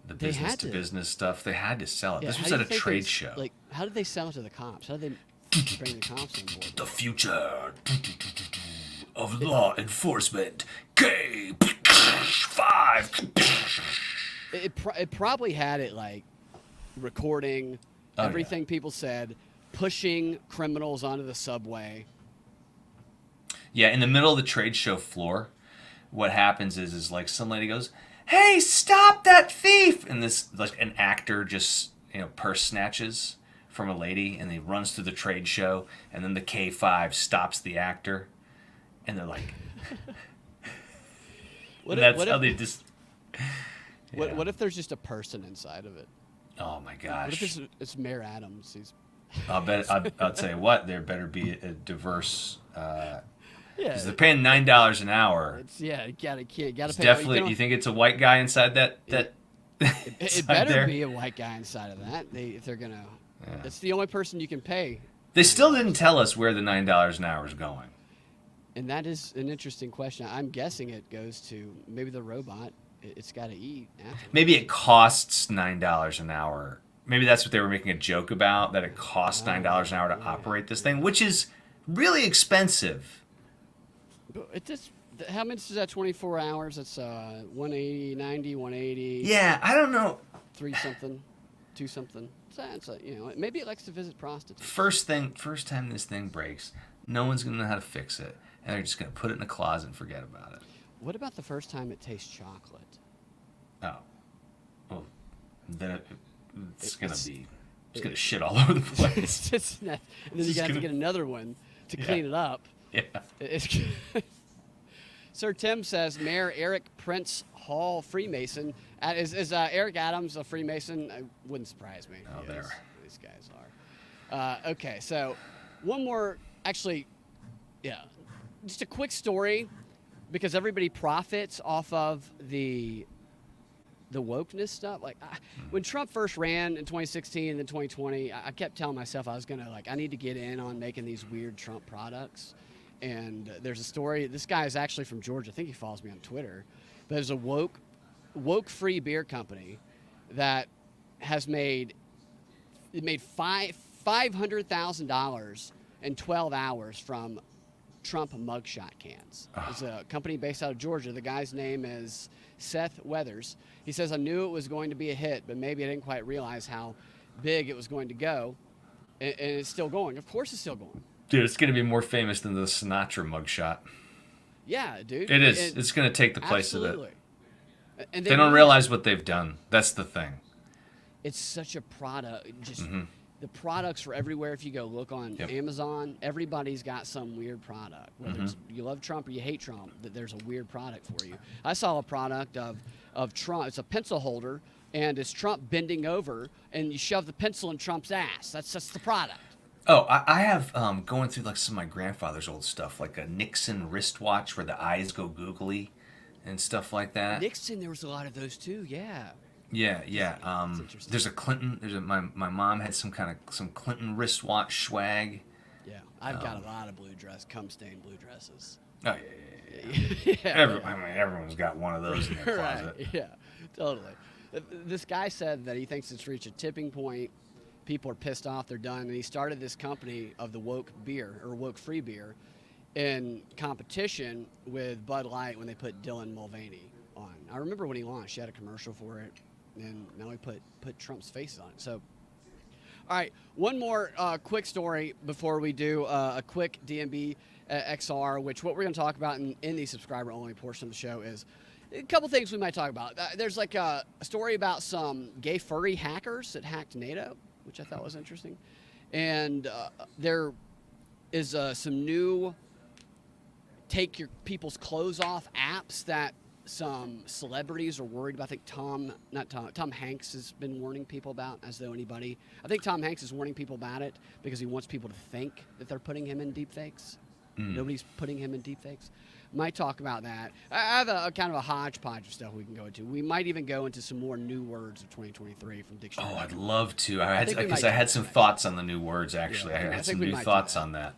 The
They had to.
business-to-business stuff. They had to sell it.
Yeah,
This
how
was
do
at
you
a
think
trade show.
Like, how did they sell it to the cops? How did they bring the cops on board?
The future of law enforcement. K5.
It probably had it like recording everything people said, pushing criminals onto the subway.
Yeah, in the middle of the trade show floor, what happens is like some lady goes, "Hey, stop that thief!" And this like an actor just purse snatches from a lady, and he runs through the trade show, and then the K5 stops the actor, and they're like,
What if there's just a person inside of it?
Oh my
What
gosh!
if it's Mayor Adams?
I'll tell you what, there better be a diverse
Yeah.
Because they're paying $9 an hour.
It's you gotta pay.
Definitely. You think it's a white guy inside that?
It better be a white guy inside of that. If they're gonna, it's the only person you can pay.
They still didn't tell us where the $9 an hour is going.
And that is an interesting question. I'm guessing it goes to maybe the robot. It's got to eat. Afterwards.
Maybe it costs $9 an hour. Maybe that's what they were making a joke about, that it costs $9 an hour to operate this thing, which is really expensive.
It just, how much is that? 24 hours? It's 180, 90, 180.
Yeah, I don't know.
3 something, 2 something. It's maybe it likes to visit prostitutes.
First time this thing breaks, no one's gonna know how to fix it, and they're just gonna put it in the closet and forget about it.
What about the first time it tastes chocolate?
Oh, well, then it's gonna shit all over the place.
And then you're gonna have to get another one to clean it up.
Yeah.
Sir Tim says Mayor Eric Prince Hall Freemason. Is Eric Adams a Freemason? It wouldn't surprise me.
Oh, there.
These guys are. Okay, so one more. Actually, just a quick story, because everybody profits off of the wokeness stuff. Like when Trump first ran in 2016 and then 2020, I kept telling myself I was gonna I need to get in on making these weird Trump products. And there's a story. This guy is actually from Georgia. I think he follows me on Twitter. But there's a woke-free beer company that has made $500,000 in 12 hours from Trump mugshot cans. It's a company based out of Georgia. The guy's name is Seth Weathers. He says, I knew it was going to be a hit, but maybe I didn't quite realize how big it was going to go. And it's still going. Of course it's still going.
Dude, it's going to be more famous than the Sinatra mugshot.
Yeah, dude.
It is. It's going to take the place of it.
And
they don't realize what they've done. That's the thing.
It's such a product. Just the products are everywhere. If you go look on Amazon, everybody's got some weird product. Whether it's you love Trump or you hate Trump, there's a weird product for you. I saw a product of Trump. It's a pencil holder, and it's Trump bending over, and you shove the pencil in Trump's ass. That's the product.
Oh, I have going through some of my grandfather's old stuff, like a Nixon wristwatch where the eyes go googly and stuff like that.
Nixon, there was a lot of those too. Yeah.
Yeah. There's a Clinton. My mom had some Clinton wristwatch swag.
Yeah, I've got a lot of cum stained blue dresses.
Oh yeah. Everyone's got one of those in their closet.
Right. Yeah, totally. This guy said that he thinks it's reached a tipping point. People are pissed off, they're done, and he started this company of the woke beer, or woke-free beer, in competition with Bud Light when they put Dylan Mulvaney on. I remember when he launched, he had a commercial for it, and now he put Trump's face on it. So, all right, one more quick story before we do a quick DMB XR, which what we're going to talk about in the subscriber-only portion of the show is a couple things we might talk about. There's a story about some gay furry hackers that hacked NATO, which I thought was interesting. And there is some new take your people's clothes off apps that some celebrities are worried about. I think Tom Hanks has been warning people about, as though anybody. I think Tom Hanks is warning people about it because he wants people to think that they're putting him in deepfakes. Nobody's putting him in deepfakes. Might talk about that. I have a kind of a hodgepodge of stuff we can go into. We might even go into some more new words of 2023 from dictionary.
Oh, I'd love to. I had some thoughts on the new words, actually.
Yeah,
I had some new thoughts on that.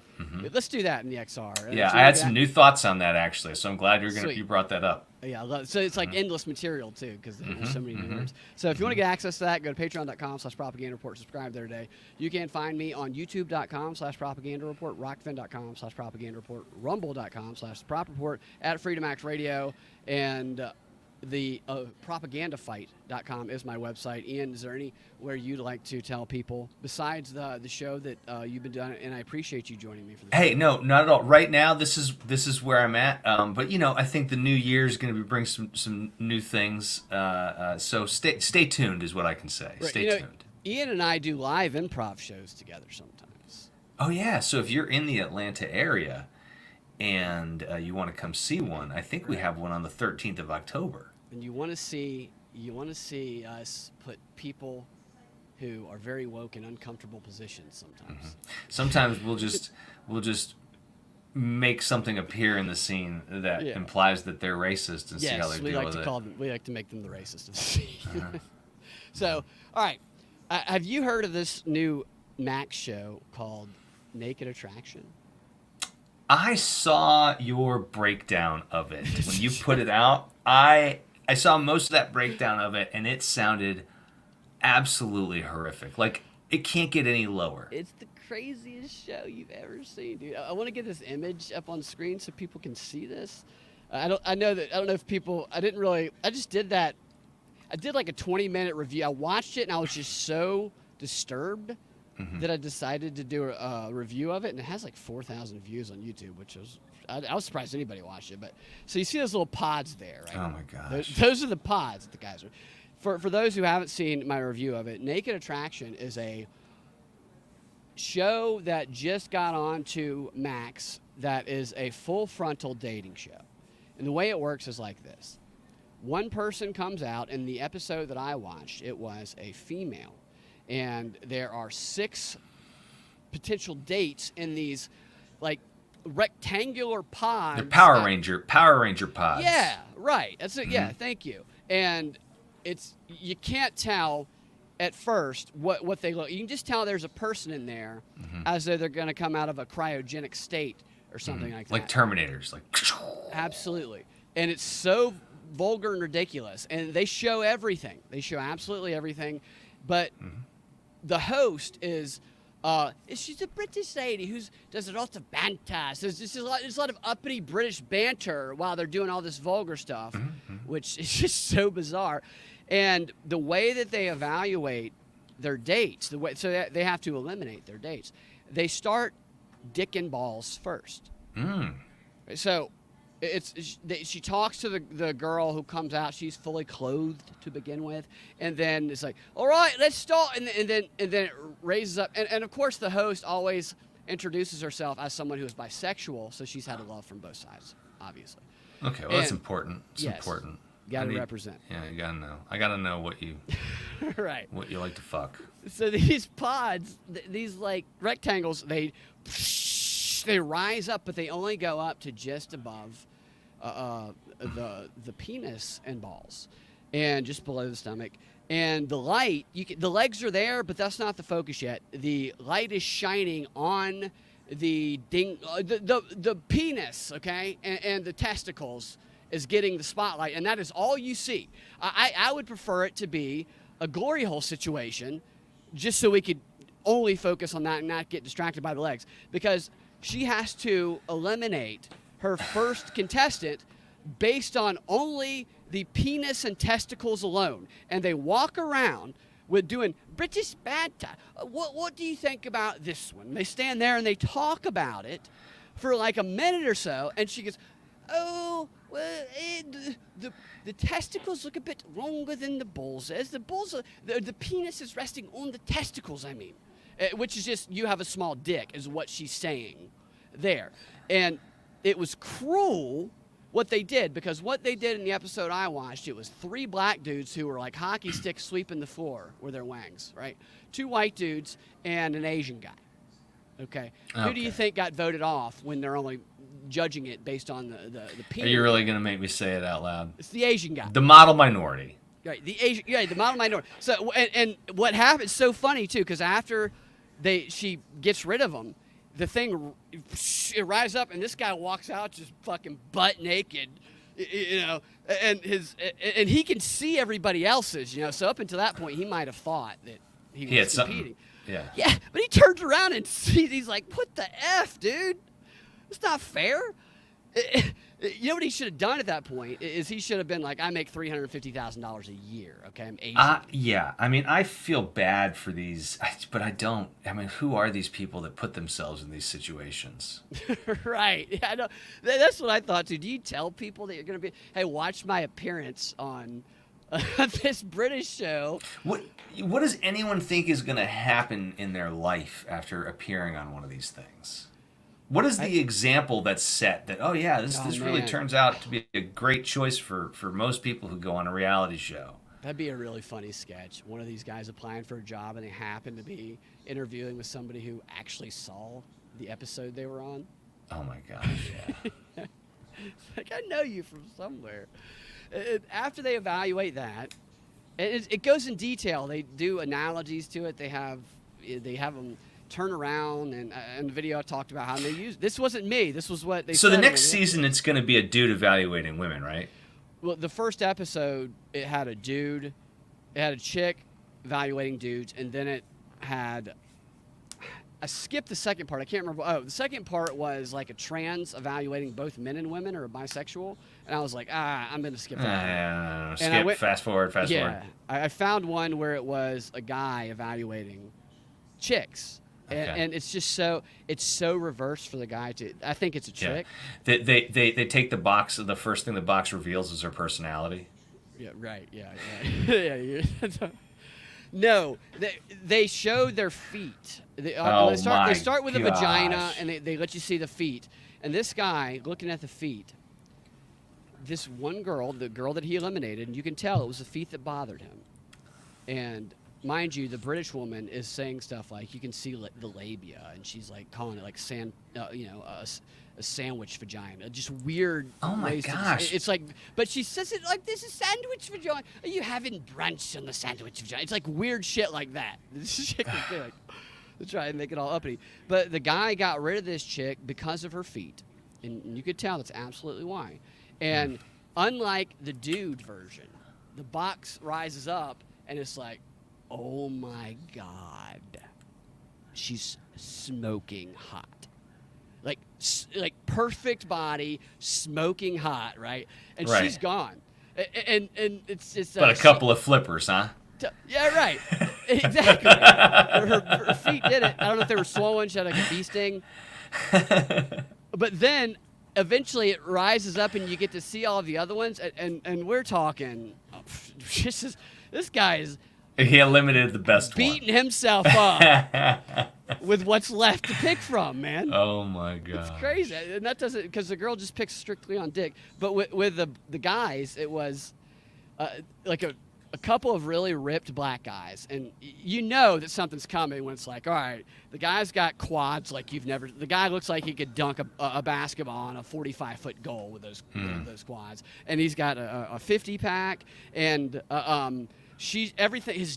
Let's do that in the XR.
Yeah, I had some new thoughts on that, actually, so I'm glad you brought that up.
Yeah, I love it. So it's like endless material, too, because there's so many new words. So if you want to get access to that, go to patreon.com/propaganda report. Subscribe there today. You can find me on youtube.com/propaganda report, rockfin.com/propaganda report, rumble.com/prop report, at Freedom Act Radio, and the propagandafight.com is my website. Ian, is there anywhere you'd like to tell people besides the show that you've been doing? And I appreciate you joining me for this.
Hey, no, not at all. Right now, this is where I'm at. But I think the new year is going to bring some new things. So stay tuned is what I can say.
Right.
Stay tuned.
Ian and I do live improv shows together sometimes.
Oh yeah. So if you're in the Atlanta area and you want to come see one, I think we have one on the 13th of October. And
you want to see us put people who are very woke in uncomfortable positions sometimes.
Sometimes we'll just make something appear in the scene that implies that they're racist and see how they deal with it.
We like to make them the racist of the scene. So, all right. Have you heard of this new Max show called Naked Attraction?
I saw your breakdown of it. When you put it out, I saw most of that breakdown of it, and it sounded absolutely horrific. Like, it can't get any lower.
It's the craziest show you've ever seen, dude. I want to get this image up on screen so people can see this. I don't know if people. I just did that. I did like a 20-minute review. I watched it and I was just so disturbed that I decided to do a review of it, and it has like 4,000 views on YouTube, which was I was surprised anybody watched it. But so you see those little pods there, right?
Oh my gosh.
Those are the pods that the guys are. For those who haven't seen my review of it, Naked Attraction is a show that just got on to Max that is a full frontal dating show. And the way it works is like this. One person comes out, in the episode that I watched, it was a female. And there are 6 potential dates in these, like, rectangular pods.
The Power Ranger pods.
Yeah, right. That's it. Yeah, thank you. And you can't tell at first what they look. You can just tell there's a person in there as though they're going to come out of a cryogenic state or something like that.
Like Terminators. Like.
Absolutely. And it's so vulgar and ridiculous. And they show everything. They show absolutely everything. But the host is... she's a British lady who does a lot of banter. So there's a lot of uppity British banter while they're doing all this vulgar stuff, which is just so bizarre. And the way that they evaluate their dates, so they have to eliminate their dates. They start dick and balls first. So she talks to the girl who comes out. She's fully clothed to begin with, and then it's like, all right, let's start, and then it raises up, and of course the host always introduces herself as someone who is bisexual, so she's had a love from both sides, obviously.
Okay, well, that's important. It's important.
You got to represent.
Yeah, you gotta know. I gotta know what you
right.
What you like to fuck.
So these pods, these like rectangles, they rise up, but they only go up to just above the penis and balls, and just below the stomach. And the light, the legs are there, but that's not the focus yet. The light is shining on the penis, okay, and the testicles is getting the spotlight, and that is all you see. I would prefer it to be a glory hole situation, just so we could only focus on that and not get distracted by the legs, because she has to eliminate her first contestant based on only the penis and testicles alone. And they walk around with doing British banter. What do you think about this one? They stand there and they talk about it for like a minute or so, and she goes, oh, well, the testicles look a bit longer than the balls. As the balls, the penis is resting on the testicles, I mean. Which is just, you have a small dick, is what she's saying there. And it was cruel what they did, because what they did in the episode I watched, it was 3 black dudes who were like hockey sticks sweeping the floor with their wangs, right? 2 white dudes and an Asian guy. Okay. Who do you think got voted off when they're only judging it based on the penis?
Are you really going to make me say it out loud?
It's the Asian guy.
The model minority.
Right, the model minority. So, and what happened, it's so funny, too, because after she gets rid of them, the thing, it rises up, and this guy walks out just fucking butt naked, you know, and he can see everybody else's, you know, so up until that point, he might have thought that he was competing.
Yeah.
Yeah, but he turns around and sees, he's like, what the F, dude? It's not fair. You know what he should have done at that point is he should have been like, I make $350,000 a year. Okay, I'm Asian.
Yeah. I mean, I feel bad for these, but I don't. I mean, who are these people that put themselves in these situations?
Right. Yeah, I know. That's what I thought too. Do you tell people that you're going to be, hey, watch my appearance on this British show?
What does anyone think is going to happen in their life after appearing on one of these things? What is the example that's set that, oh yeah, this really turns out to be a great choice for most people who go on a reality show?
That'd be a really funny sketch. One of these guys applying for a job, and they happen to be interviewing with somebody who actually saw the episode they were on.
Oh my gosh. Yeah.
Like, I know you from somewhere. After they evaluate that, it goes in detail. They do analogies to it. They have them turn around, and in the video I talked about how they use. This wasn't me. This was what they.
So
said
the next season, it's going to be a dude evaluating women, right?
Well, the first episode, it had a dude, it had a chick evaluating dudes, and then it had. I skipped the second part. I can't remember. Oh, the second part was like a trans evaluating both men and women, or a bisexual. And I was like, I'm going to skip that.
Skip, fast forward.
I found one where it was a guy evaluating chicks.
Okay.
And it's just so reverse for the guy to. I think it's a trick.
Yeah. They take the box. The first thing the box reveals is her personality.
Yeah. Right. Yeah. Yeah. No, they show their feet. They start with a vagina, and they let you see the feet. And this guy looking at the feet. This one girl, the girl that he eliminated, and you can tell it was the feet that bothered him. And mind you, the British woman is saying stuff like, you can see the labia, and she's like calling it like a sandwich vagina. Just weird.
Oh my gosh!
It's like, but she says it like this is sandwich vagina. Are you having brunch on the sandwich vagina? It's like weird shit like that. This chick is like, to try and make it all uppity. But the guy got rid of this chick because of her feet, and you could tell that's absolutely why. And unlike the dude version, the box rises up and it's like, oh my God, she's smoking hot. Like perfect body, smoking hot, right? And
right.
She's gone. And it's just...
But a couple of flippers, huh?
Yeah, right. Exactly. Her feet did it. I don't know if they were swollen. She had like a bee sting. But then... eventually it rises up and you get to see all of the other ones, and we're talking, this guy is...
He eliminated the best
beating himself up with what's left to pick from, man.
Oh my God.
It's crazy. And that doesn't, because the girl just picks strictly on dick. But with the guys, it was like a couple of really ripped black guys. And you know that something's coming when it's like, all right, the guy's got quads like you've never... The guy looks like he could dunk a basketball on a 45-foot goal with those quads. And he's got a 50-pack, and... everything. His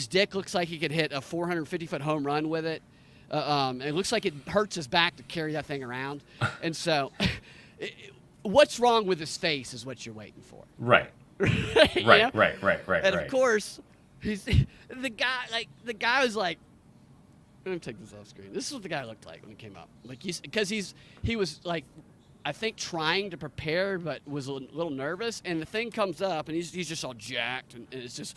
dick looks like he could hit a 450-foot home run with it. It looks like it hurts his back to carry that thing around. And so, what's wrong with his face is what you're waiting for.
Right. Right.
And of course, he's the guy. Like the guy was like, let me take this off screen. This is what the guy looked like when he came up. Like he was like, I think trying to prepare, but was a little nervous. And the thing comes up, and he's just all jacked, and it's just...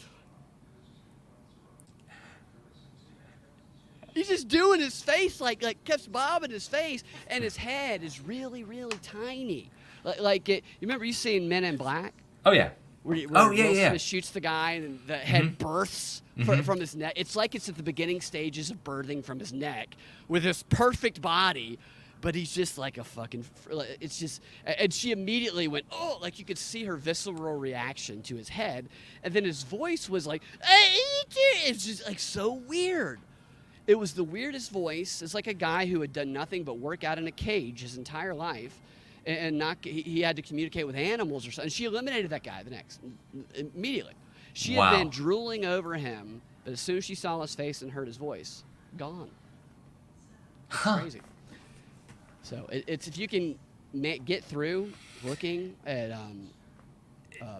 He's just doing his face, like keeps bobbing his face, and his head is really, really tiny. You remember you seen Men in Black?
Oh, yeah.
Where Will Smith shoots the guy, and the head bursts from his neck. It's like it's at the beginning stages of birthing from his neck, with this perfect body. But he's just like a fucking... It's just... And she immediately went, oh, like you could see her visceral reaction to his head. And then his voice was like, it's just like so weird. It was the weirdest voice. It's like a guy who had done nothing but work out in a cage his entire life. And he had to communicate with animals or something. And she eliminated that guy immediately. She had been drooling over him, but as soon as she saw his face and heard his voice, gone. It's crazy. So it's if you can get through looking at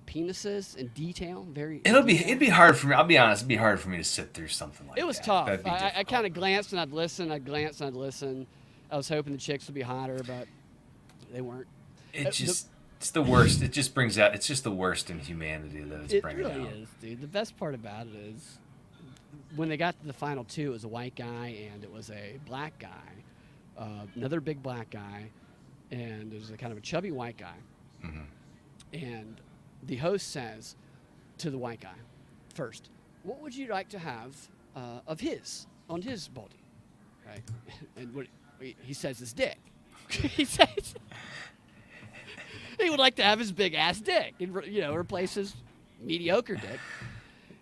penises in detail,
it'd be hard for me. I'll be honest, it'd be hard for me to sit through something like that.
It was tough. I kind of glanced and I'd listen. I'd glance and I'd listen. I was hoping the chicks would be hotter, but they weren't.
It's the worst. It just brings out. It's just the worst in humanity that it's bringing out.
It really is, dude. The best part about it is when they got to the final two, it was a white guy and it was a black guy. Another big black guy, and there's a kind of a chubby white guy. Mm-hmm. And the host says to the white guy, first, what would you like to have on his body? Right? And what he says his dick. He says he would like to have his big ass dick and replace his mediocre dick.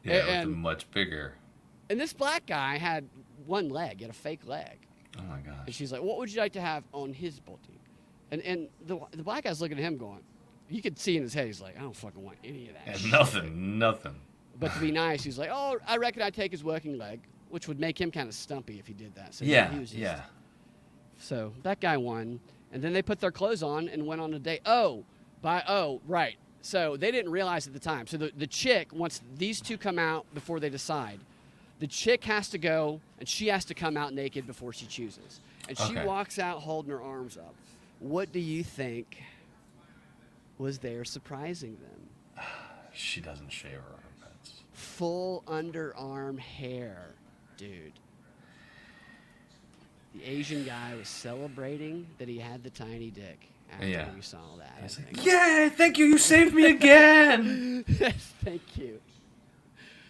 Yeah, with a much bigger.
And this black guy had one leg, he had a fake leg.
Oh my gosh.
And she's like, what would you like to have on his booty? And the black guy's looking at him going, you could see in his head, he's like, I don't fucking want any of that shit.
Nothing.
But to be nice, he's like, oh, I reckon I'd take his working leg, which would make him kind of stumpy if he did that. So
Yeah,
he was just,
yeah.
So that guy won. And then they put their clothes on and went on a date. Right. So they didn't realize at the time. So the chick, once these two come out before they decide, the chick has to go and she has to come out naked before she chooses. And she walks out holding her arms up. What do you think was there surprising them?
She doesn't shave her armpits.
Full underarm hair, dude. The Asian guy was celebrating that he had the tiny dick after we saw that.
He's like, yay, thank you, you saved me again.
Thank you.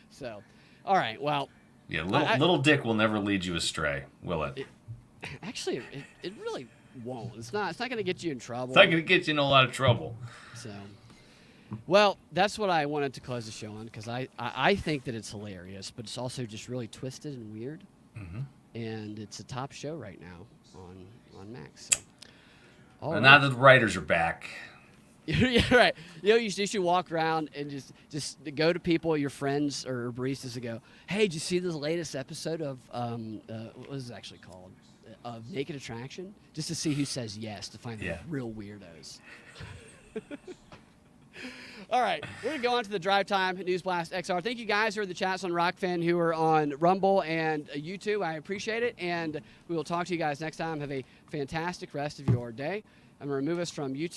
So, all right, well.
Yeah, little dick will never lead you astray, will it?
Actually, it really won't. It's not going to get you in trouble.
It's not going to get you in a lot of trouble.
So, well, that's what I wanted to close the show on because I think that it's hilarious, but it's also just really twisted and weird. Mm-hmm. And it's a top show right now on Max. So,
now that the writers are back.
Yeah, right. You know, you should walk around and just go to people, your friends or baristas, and go, "Hey, did you see this latest episode of what was it actually called? Of Naked Attraction?" Just to see who says yes to find the real weirdos. All right, we're gonna go on to the Drive Time News Blast XR. Thank you guys who are in the chats on Rockfin, who are on Rumble and YouTube. I appreciate it, and we will talk to you guys next time. Have a fantastic rest of your day. I'm gonna remove us from YouTube.